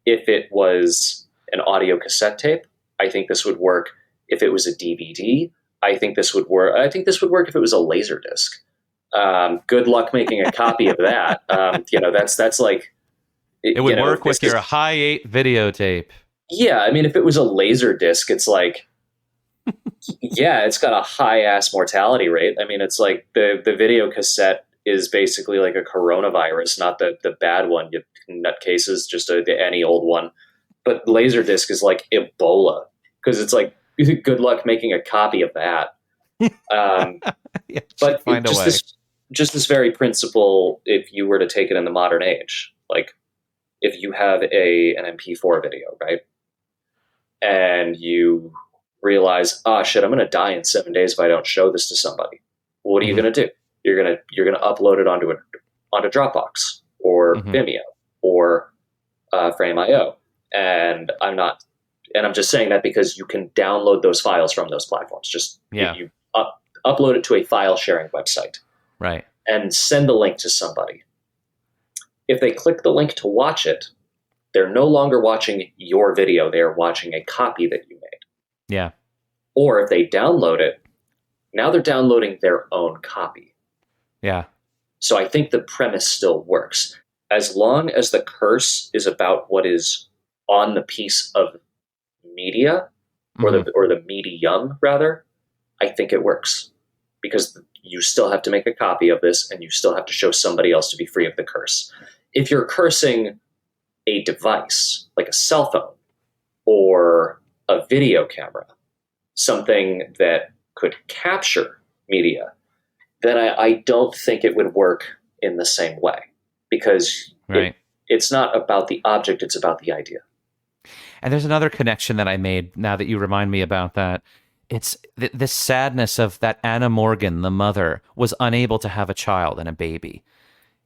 if it was an audio cassette tape. I think this would work if it was a DVD. I think this would work if it was a Laserdisc. Good luck making a copy of that. That's like... It would work with your high 8 videotape. Yeah, I mean, if it was a Laserdisc, it's like... yeah, it's got a high-ass mortality rate. I mean, it's like the video cassette is basically like a coronavirus, not the bad one, you nutcases, just any old one. But Laserdisc is like Ebola, because it's like, good luck making a copy of that. Yeah, but just this very principle, if you were to take it in the modern age, like if you have an MP4 video, right? And you realize, shit, I'm going to die in 7 days if I don't show this to somebody. What are you going to do? You're going to upload it onto Dropbox or Vimeo or Frame.io. And I'm just saying that because you can download those files from those platforms. You upload it to a file sharing website. Right. And send the link to somebody. If they click the link to watch it, they're no longer watching your video. They are watching a copy that you made. Yeah. Or if they download it, now they're downloading their own copy. Yeah. So I think the premise still works. As long as the curse is about what is on the piece of media, or the medium rather, I think it works, because you still have to make a copy of this and you still have to show somebody else to be free of the curse. If you're cursing a device like a cell phone or a video camera, something that could capture media, then I don't think it would work in the same way, because it's not about the object, it's about the idea. And there's another connection that I made now that you remind me about that. It's this sadness of that Anna Morgan, the mother, was unable to have a child and a baby,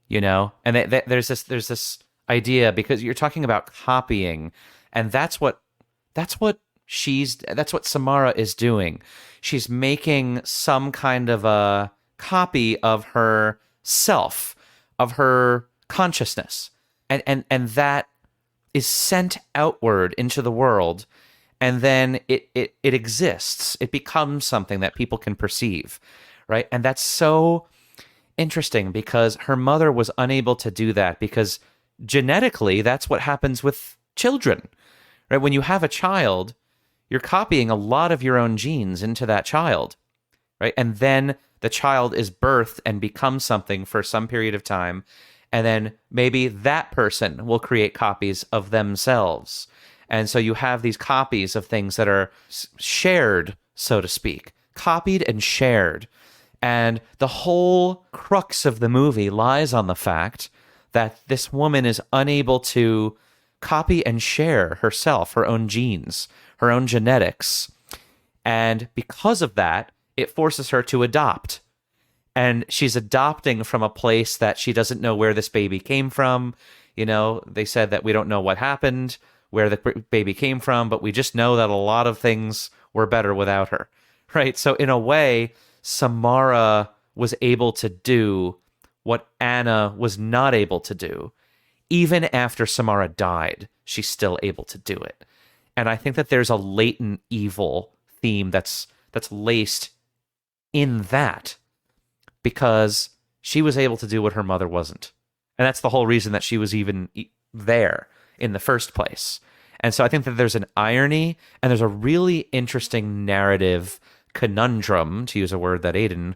you know? And there's this idea, because you're talking about copying, and that's what Samara is doing. She's making some kind of a copy of her self, of her consciousness. And that is sent outward into the world, and then it exists. It becomes something that people can perceive, right? And that's so interesting, because her mother was unable to do that, because genetically, that's what happens with children, right? When you have a child, you're copying a lot of your own genes into that child, right? And then the child is birthed and becomes something for some period of time, and then maybe that person will create copies of themselves. And so you have these copies of things that are shared, so to speak, copied and shared. And the whole crux of the movie lies on the fact that this woman is unable to copy and share herself, her own genes, her own genetics. And because of that, it forces her to adopt. And she's adopting from a place that she doesn't know where this baby came from. You know, they said that we don't know what happened, where the baby came from, but we just know that a lot of things were better without her, right? So in a way, Samara was able to do what Anna was not able to do. Even after Samara died, she's still able to do it. And I think that there's a latent evil theme that's laced in that, because she was able to do what her mother wasn't. And that's the whole reason that she was even there in the first place. And so I think that there's an irony, and there's a really interesting narrative conundrum, to use a word that Hayden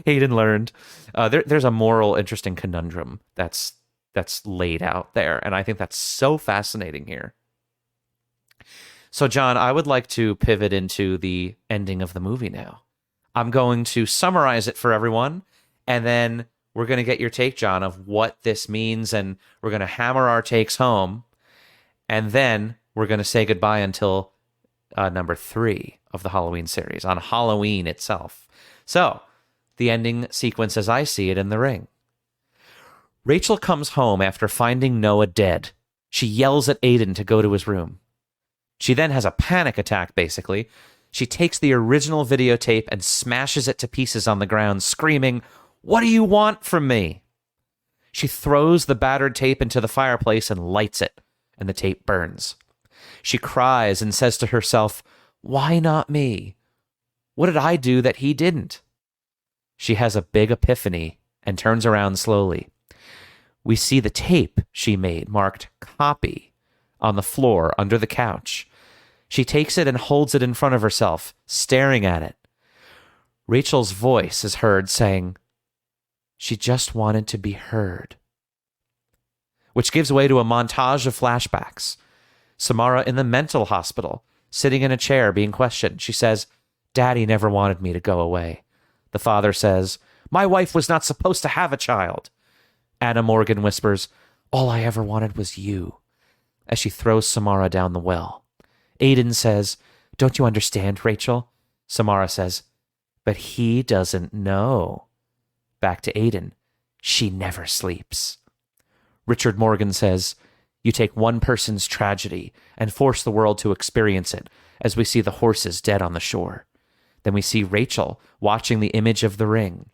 learned. There's a moral, interesting conundrum that's laid out there. And I think that's so fascinating here. So, John, I would like to pivot into the ending of the movie now. I'm going to summarize it for everyone, and then we're going to get your take, John, of what this means, and we're going to hammer our takes home, and then we're going to say goodbye until number 3 of the Halloween series, on Halloween itself. So, the ending sequence as I see it in The Ring. Rachel comes home after finding Noah dead. She yells at Aiden to go to his room. She then has a panic attack, basically. She takes the original videotape and smashes it to pieces on the ground, screaming, "What do you want from me?" She throws the battered tape into the fireplace and lights it, and the tape burns. She cries and says to herself, "Why not me? What did I do that he didn't?" She has a big epiphany and turns around slowly. We see the tape she made marked "copy" on the floor under the couch. She takes it and holds it in front of herself, staring at it. Rachel's voice is heard saying, "She just wanted to be heard," which gives way to a montage of flashbacks. Samara in the mental hospital, sitting in a chair being questioned. She says, "Daddy never wanted me to go away." The father says, "My wife was not supposed to have a child." Anna Morgan whispers, "All I ever wanted was you," as she throws Samara down the well. Aiden says, "Don't you understand, Rachel?" Samara says, "But he doesn't know." Back to Aiden, "She never sleeps." Richard Morgan says, "You take one person's tragedy and force the world to experience it," as we see the horses dead on the shore. Then we see Rachel watching the image of the ring.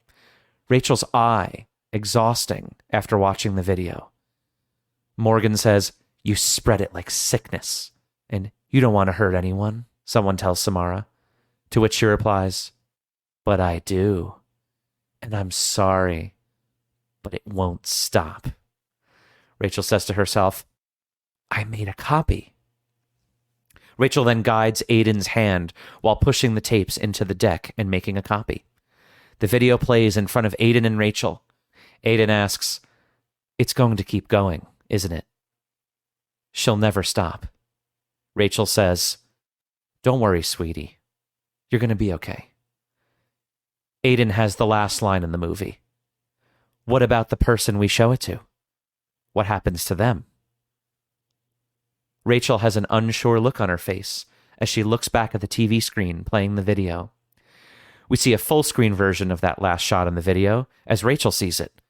Rachel's eye exhausting after watching the video. Morgan says, "You spread it like sickness, and you don't want to hurt anyone," someone tells Samara. To which she replies, "But I do. And I'm sorry, but it won't stop." Rachel says to herself, "I made a copy." Rachel then guides Aiden's hand while pushing the tapes into the deck and making a copy. The video plays in front of Aiden and Rachel. Aiden asks, "It's going to keep going, isn't it? She'll never stop." Rachel says, "Don't worry, sweetie. You're going to be okay." Aiden has the last line in the movie. What about the person we show it to? What happens to them? Rachel has an unsure look on her face as she looks back at the TV screen playing the video. We see a full screen version of that last shot in the video as Rachel sees it.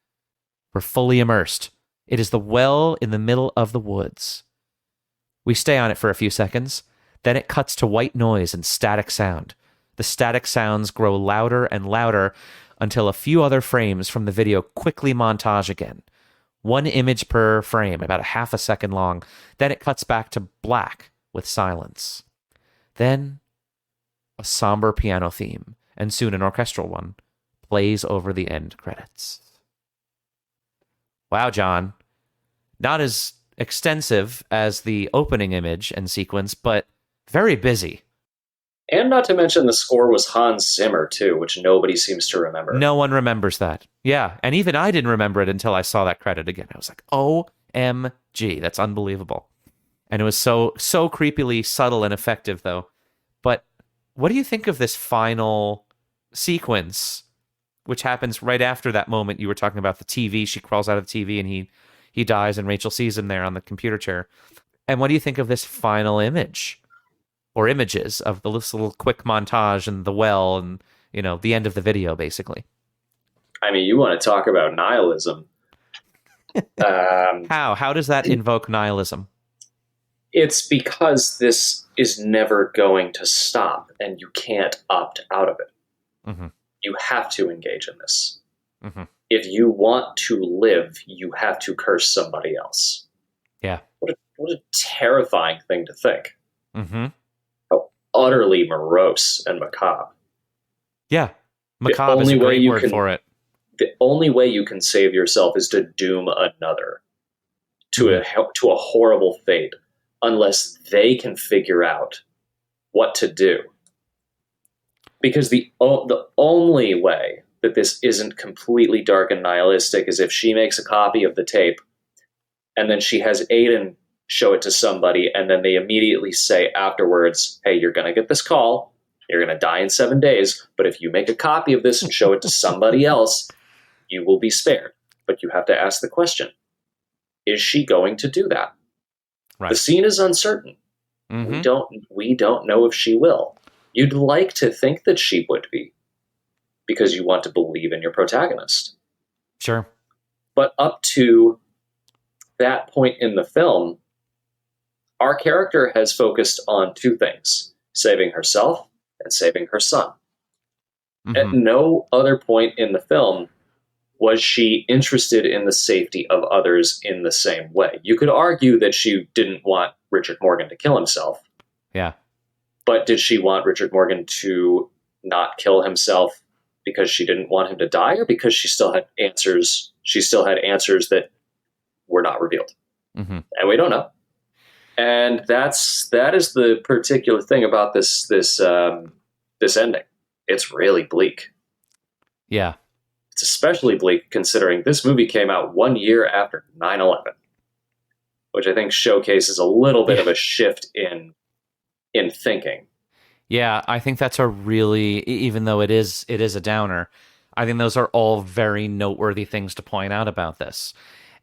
We're fully immersed. It is the well in the middle of the woods. We stay on it for a few seconds, then it cuts to white noise and static sound. The static sounds grow louder and louder until a few other frames from the video quickly montage again. One image per frame, about a half a second long. Then it cuts back to black with silence. Then a somber piano theme, and soon an orchestral one, plays over the end credits. Wow, John. Not as extensive as the opening image and sequence, but very busy. And not to mention the score was Hans Zimmer, too, which nobody seems to remember. No one remembers that. Yeah, and even I didn't remember it until I saw that credit again. I was like, OMG, that's unbelievable. And it was so creepily subtle and effective, though. But what do you think of this final sequence, which happens right after that moment you were talking about the TV? She crawls out of the TV and he dies, and Rachel sees him there on the computer chair. And what do you think of this final image? Or images of this little quick montage and the well and, the end of the video, basically. I mean, you want to talk about nihilism. How does that invoke nihilism? It's because this is never going to stop, and you can't opt out of it. Mm-hmm. You have to engage in this. Mm-hmm. If you want to live, you have to curse somebody else. Yeah. What a terrifying thing to think. Mm-hmm. How utterly morose and macabre. Yeah. Macabre is a great word for it. The only way you can save yourself is to doom another to a horrible fate, unless they can figure out what to do. Because the only way that this isn't completely dark and nihilistic is if she makes a copy of the tape and then she has Aiden show it to somebody, and then they immediately say afterwards, "Hey, you're going to get this call. You're going to die in 7 days. But if you make a copy of this and show it to somebody else, you will be spared." But you have to ask the question, is she going to do that? Right. The scene is uncertain. Mm-hmm. We don't know if she will. You'd like to think that she would be, because you want to believe in your protagonist. Sure. But up to that point in the film, our character has focused on two things: saving herself and saving her son. Mm-hmm. At no other point in the film was she interested in the safety of others in the same way. You could argue that she didn't want Richard Morgan to kill himself. Yeah. But did she want Richard Morgan to not kill himself because she didn't want him to die, or because she still had answers? She still had answers that were not revealed. Mm-hmm. And we don't know. And that is the particular thing about this ending. It's really bleak. Yeah. It's especially bleak considering this movie came out 1 year after 9/11, which I think showcases a little bit of a shift in thinking. Yeah, I think that's a really, even though it is a downer, I think those are all very noteworthy things to point out about this.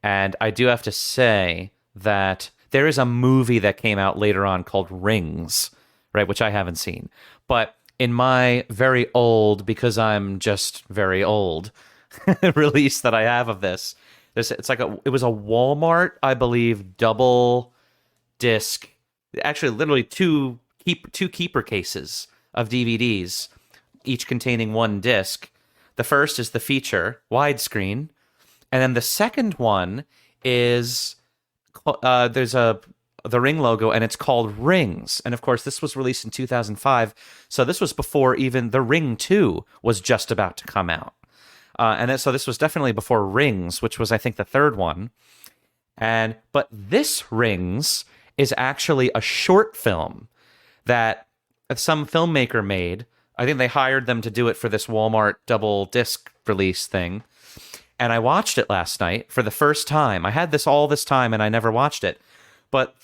And I do have to say that there is a movie that came out later on called Rings, right, which I haven't seen. But in my very old, because I'm just very old, release that I have of this, it was a Walmart, I believe, double disc, actually literally two keeper cases of DVDs, each containing one disc. The first is the feature, widescreen, and then the second one is there's the Ring logo, and it's called Rings. And of course, this was released in 2005, so this was before even the Ring 2 was just about to come out. So this was definitely before Rings, which was, I think, the third one. But this Rings is actually a short film that some filmmaker made. I think they hired them to do it for this Walmart double disc release thing. And I watched it last night for the first time. I had this all this time and I never watched it. But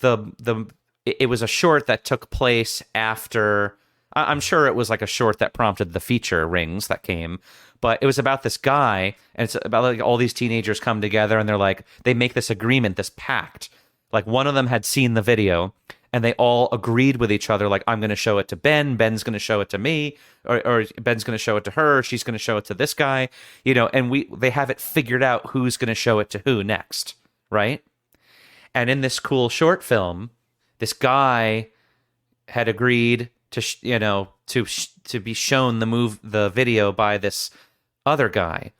it was a short that took place after, I'm sure it was like a short that prompted the feature Rings that came, but it was about this guy, and it's about like all these teenagers come together and they're like, they make this agreement, this pact. Like one of them had seen the video and they all agreed with each other, like, I'm going to show it to Ben, Ben's going to show it to me, or Ben's going to show it to her, she's going to show it to this guy, and they have it figured out who's going to show it to who next, right? And in this cool short film, this guy had agreed to to be shown the video by this other guy.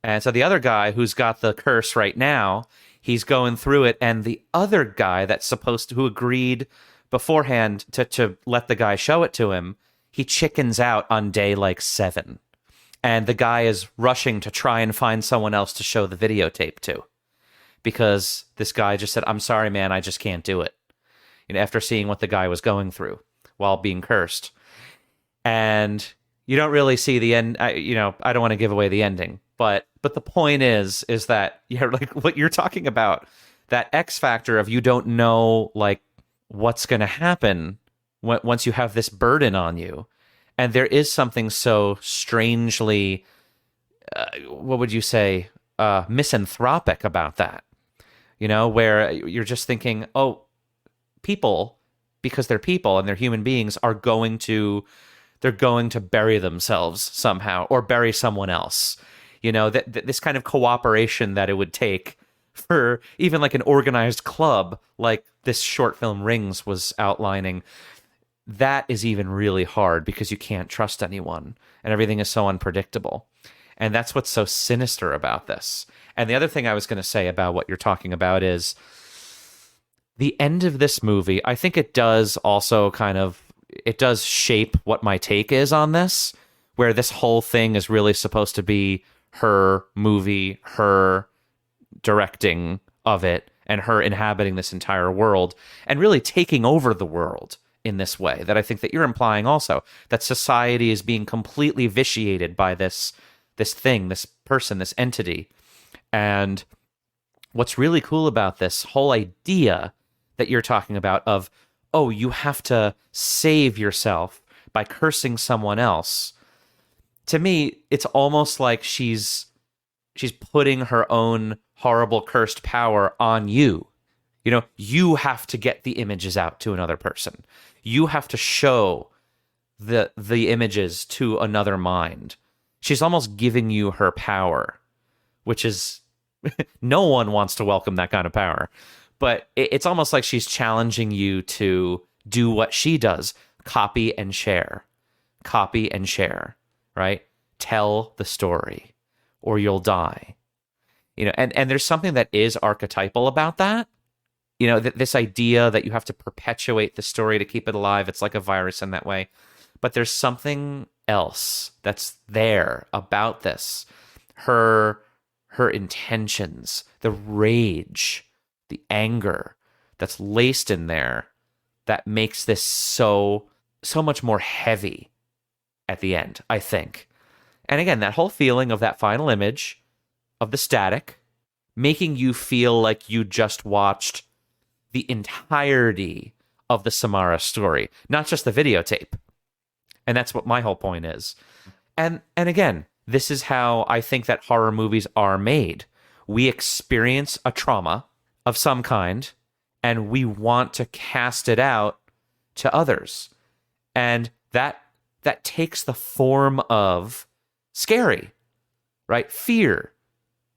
And so the other guy who's got the curse right now, he's going through it, and the other guy who agreed beforehand to let the guy show it to him, he chickens out on day like 7. And the guy is rushing to try and find someone else to show the videotape to, because this guy just said, I'm sorry, man, I just can't do it. After seeing what the guy was going through while being cursed. And you don't really see the end. I don't want to give away the ending, but the point is that, like what you're talking about, that X factor of you don't know like what's going to happen once you have this burden on you. And there is something so strangely, what would you say, misanthropic about that, where you're just thinking, oh, people, because they're people and they're human beings, they're going to bury themselves somehow or bury someone else. This kind of cooperation that it would take for even like an organized club, like this short film Rings was outlining, that is even really hard because you can't trust anyone and everything is so unpredictable. And that's what's so sinister about this. And the other thing I was going to say about what you're talking about is the end of this movie. I think it does also it does shape what my take is on this, where this whole thing is really supposed to be her movie, her directing of it, and her inhabiting this entire world and really taking over the world in this way that I think that you're implying also, that society is being completely vitiated by this thing, this person, this entity. And what's really cool about this whole idea that you're talking about of, oh, you have to save yourself by cursing someone else. To me, it's almost like she's putting her own horrible cursed power on you. You have to get the images out to another person. You have to show the images to another mind. She's almost giving you her power, which is no one wants to welcome that kind of power. But it's almost like she's challenging you to do what she does. Copy and share, right? Tell the story or you'll die. And there's something that is archetypal about that. This idea that you have to perpetuate the story to keep it alive. It's like a virus in that way. But there's something else that's there about this. Her intentions, the rage, the anger that's laced in there that makes this so much more heavy at the end, I think. And again, that whole feeling of that final image of the static making you feel like you just watched the entirety of the Samara story, not just the videotape. And that's what my whole point is. And again, this is how I think that horror movies are made. We experience a trauma of some kind, and we want to cast it out to others. And that takes the form of scary, right? Fear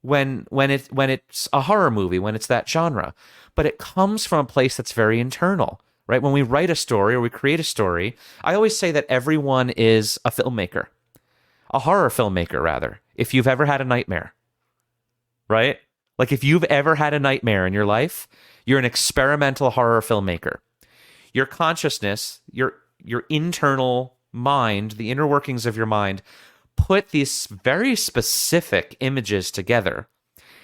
when it's a horror movie, when it's that genre. But it comes from a place that's very internal, right? When we write a story or we create a story, I always say that everyone is a filmmaker, a horror filmmaker, rather, if you've ever had a nightmare, right? Like if you've ever had a nightmare in your life, you're an experimental horror filmmaker. Your consciousness, your internal mind, the inner workings of your mind, put these very specific images together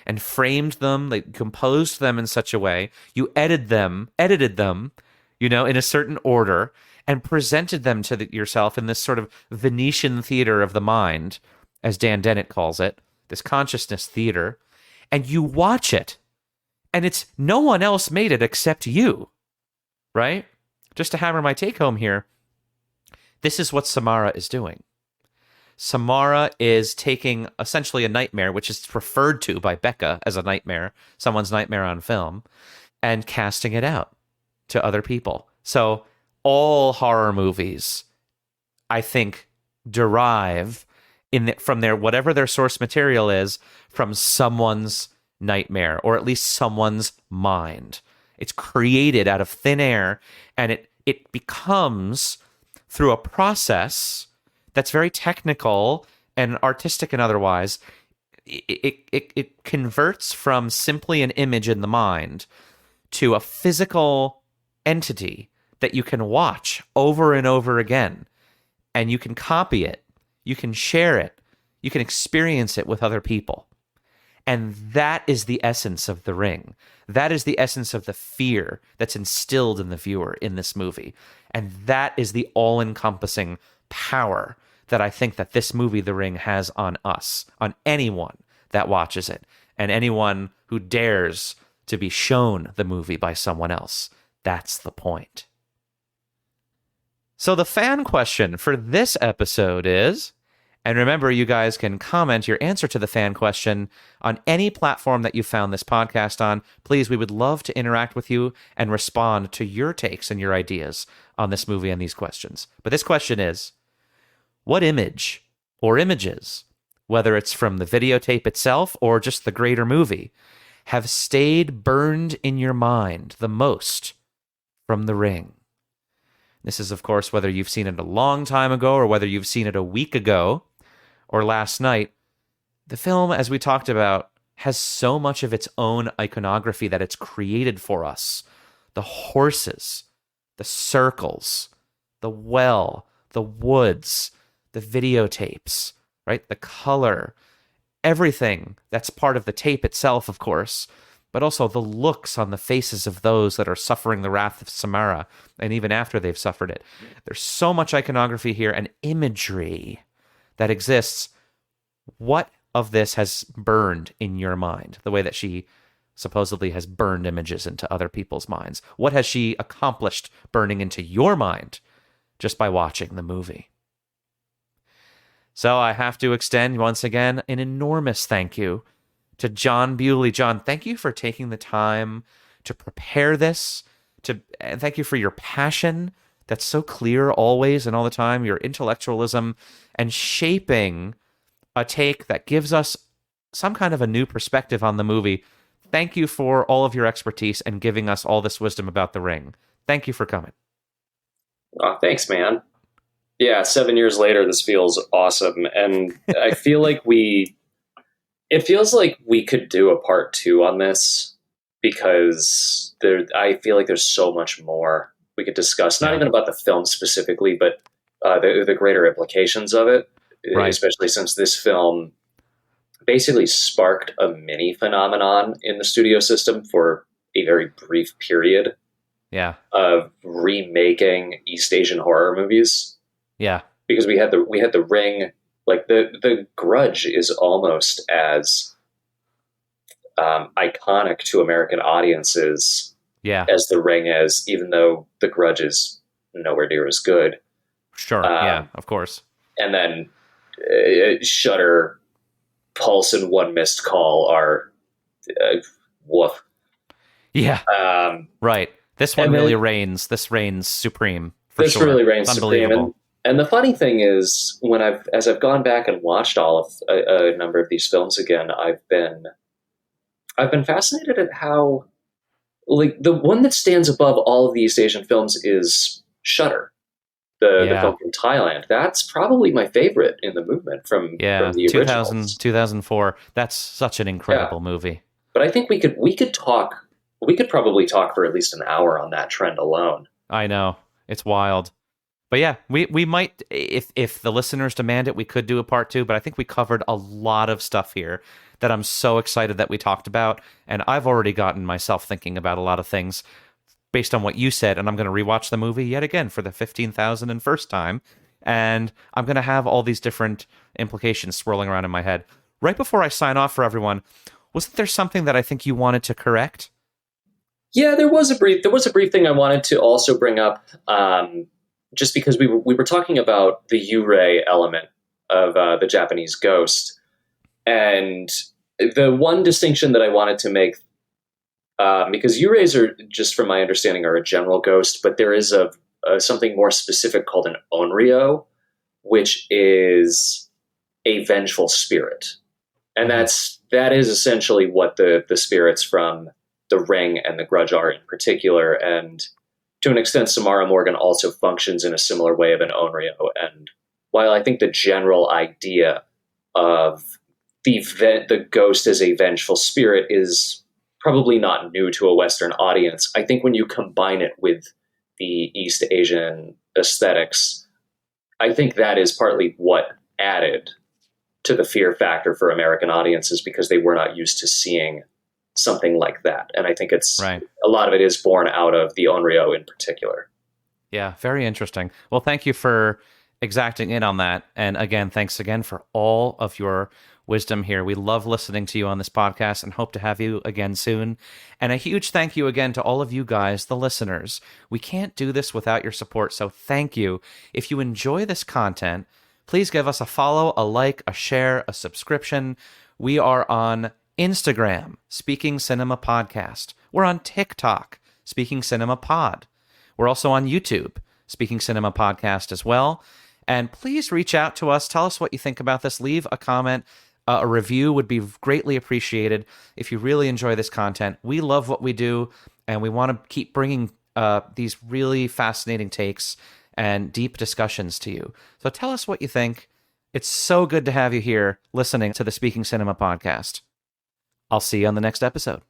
and framed them, they composed them in such a way, you edited them, in a certain order, and presented them to yourself in this sort of Venetian theater of the mind, as Dan Dennett calls it, this consciousness theater, and you watch it, and it's no one else made it except you, right? Just to hammer my take home here, this is what Samara is doing. Samara is taking essentially a nightmare, which is referred to by Becca as a nightmare, someone's nightmare on film, and casting it out to other people. So all horror movies, I think, derive from their whatever their source material is from someone's nightmare, or at least someone's mind. It's created out of thin air, and it becomes, through a process that's very technical and artistic and otherwise, it converts from simply an image in the mind to a physical entity that you can watch over and over again, and you can copy it, you can share it, you can experience it with other people. And that is the essence of The Ring. That is the essence of the fear that's instilled in the viewer in this movie. And that is the all-encompassing power that I think that this movie, The Ring, has on us, on anyone that watches it, and anyone who dares to be shown the movie by someone else. That's the point. So the fan question for this episode is, and remember, you guys can comment your answer to the fan question on any platform that you found this podcast on. Please, we would love to interact with you and respond to your takes and your ideas on this movie and these questions. But this question is, what image or images, whether it's from the videotape itself or just the greater movie, have stayed burned in your mind the most from The Ring? This is, of course, whether you've seen it a long time ago or whether you've seen it a week ago or last night. The film, as we talked about, has so much of its own iconography that it's created for us. The horses, the circles, the well, the woods, the videotapes, right? The color, everything that's part of the tape itself, of course, but also the looks on the faces of those that are suffering the wrath of Samara, and even after they've suffered it. There's so much iconography here and imagery that exists. What of this has burned in your mind, the way that she supposedly has burned images into other people's minds? What has she accomplished burning into your mind just by watching the movie? So I have to extend, once again, an enormous thank you to Jon Bewley. Jon, thank you for taking the time to prepare this, and thank you for your passion that's so clear always and all the time, your intellectualism, and shaping a take that gives us some kind of a new perspective on the movie. Thank you for all of your expertise and giving us all this wisdom about The Ring. Thank you for coming. Oh, thanks, man. Yeah, 7 years later, this feels awesome. And I feel like it feels like we could do a part 2 on this, because I feel like there's so much more we could discuss, not even about the film specifically, but the greater implications of it, right. Especially since this film basically sparked a mini phenomenon in the studio system for a very brief period of remaking East Asian horror movies. Yeah. Because we had the Ring. Like the Grudge is almost as iconic to American audiences as The Ring is, even though the Grudge is nowhere near as good. Sure, yeah, of course. And then Shudder, Pulse, and One Missed Call are woof. Yeah, right. This one really reigns. This reigns supreme. This sure. really reigns supreme. And the funny thing is, as I've gone back and watched all of a number of these films again, I've been fascinated at how, like, the one that stands above all of the East Asian films is Shudder, the film from Thailand. That's probably my favorite in the movement from the originals. 2004. That's such an incredible movie. But I think we could probably talk for at least an hour on that trend alone. I know, it's wild. But yeah, we might, if the listeners demand it, we could do a part 2, but I think we covered a lot of stuff here that I'm so excited that we talked about, and I've already gotten myself thinking about a lot of things. based on what you said, and I'm going to rewatch the movie yet again for the 15,001st time, and I'm going to have all these different implications swirling around in my head. Right before I sign off for everyone, wasn't there something that I think you wanted to correct? Yeah, there was a brief thing I wanted to also bring up, just because we were talking about the Yurei element of the Japanese ghost, and the one distinction that I wanted to make, because Yureis are, just from my understanding, are a general ghost, but there is something more specific called an onryo, which is a vengeful spirit, and that is essentially what the spirits from the Ring and the Grudge are in particular. And to an extent, Samara Morgan also functions in a similar way of an onryo. And while I think the general idea of the ghost as a vengeful spirit is probably not new to a Western audience, I think when you combine it with the East Asian aesthetics, I think that is partly what added to the fear factor for American audiences, because they were not used to seeing something like that. And I think a lot of it is born out of the onryo in particular. Yeah, very interesting. Well, thank you for exacting in on that. And again, thanks again for all of your wisdom here. We love listening to you on this podcast and hope to have you again soon. And a huge thank you again to all of you guys, the listeners. We can't do this without your support, so thank you. If you enjoy this content, please give us a follow, a like, a share, a subscription. We are on Instagram, Speaking Cinema Podcast. We're on TikTok, Speaking Cinema Pod. We're also on YouTube, Speaking Cinema Podcast as well. And please reach out to us. Tell us what you think about this. Leave a comment. A review would be greatly appreciated if you really enjoy this content. We love what we do, and we want to keep bringing these really fascinating takes and deep discussions to you. So tell us what you think. It's so good to have you here listening to the Speaking Cinema Podcast. I'll see you on the next episode.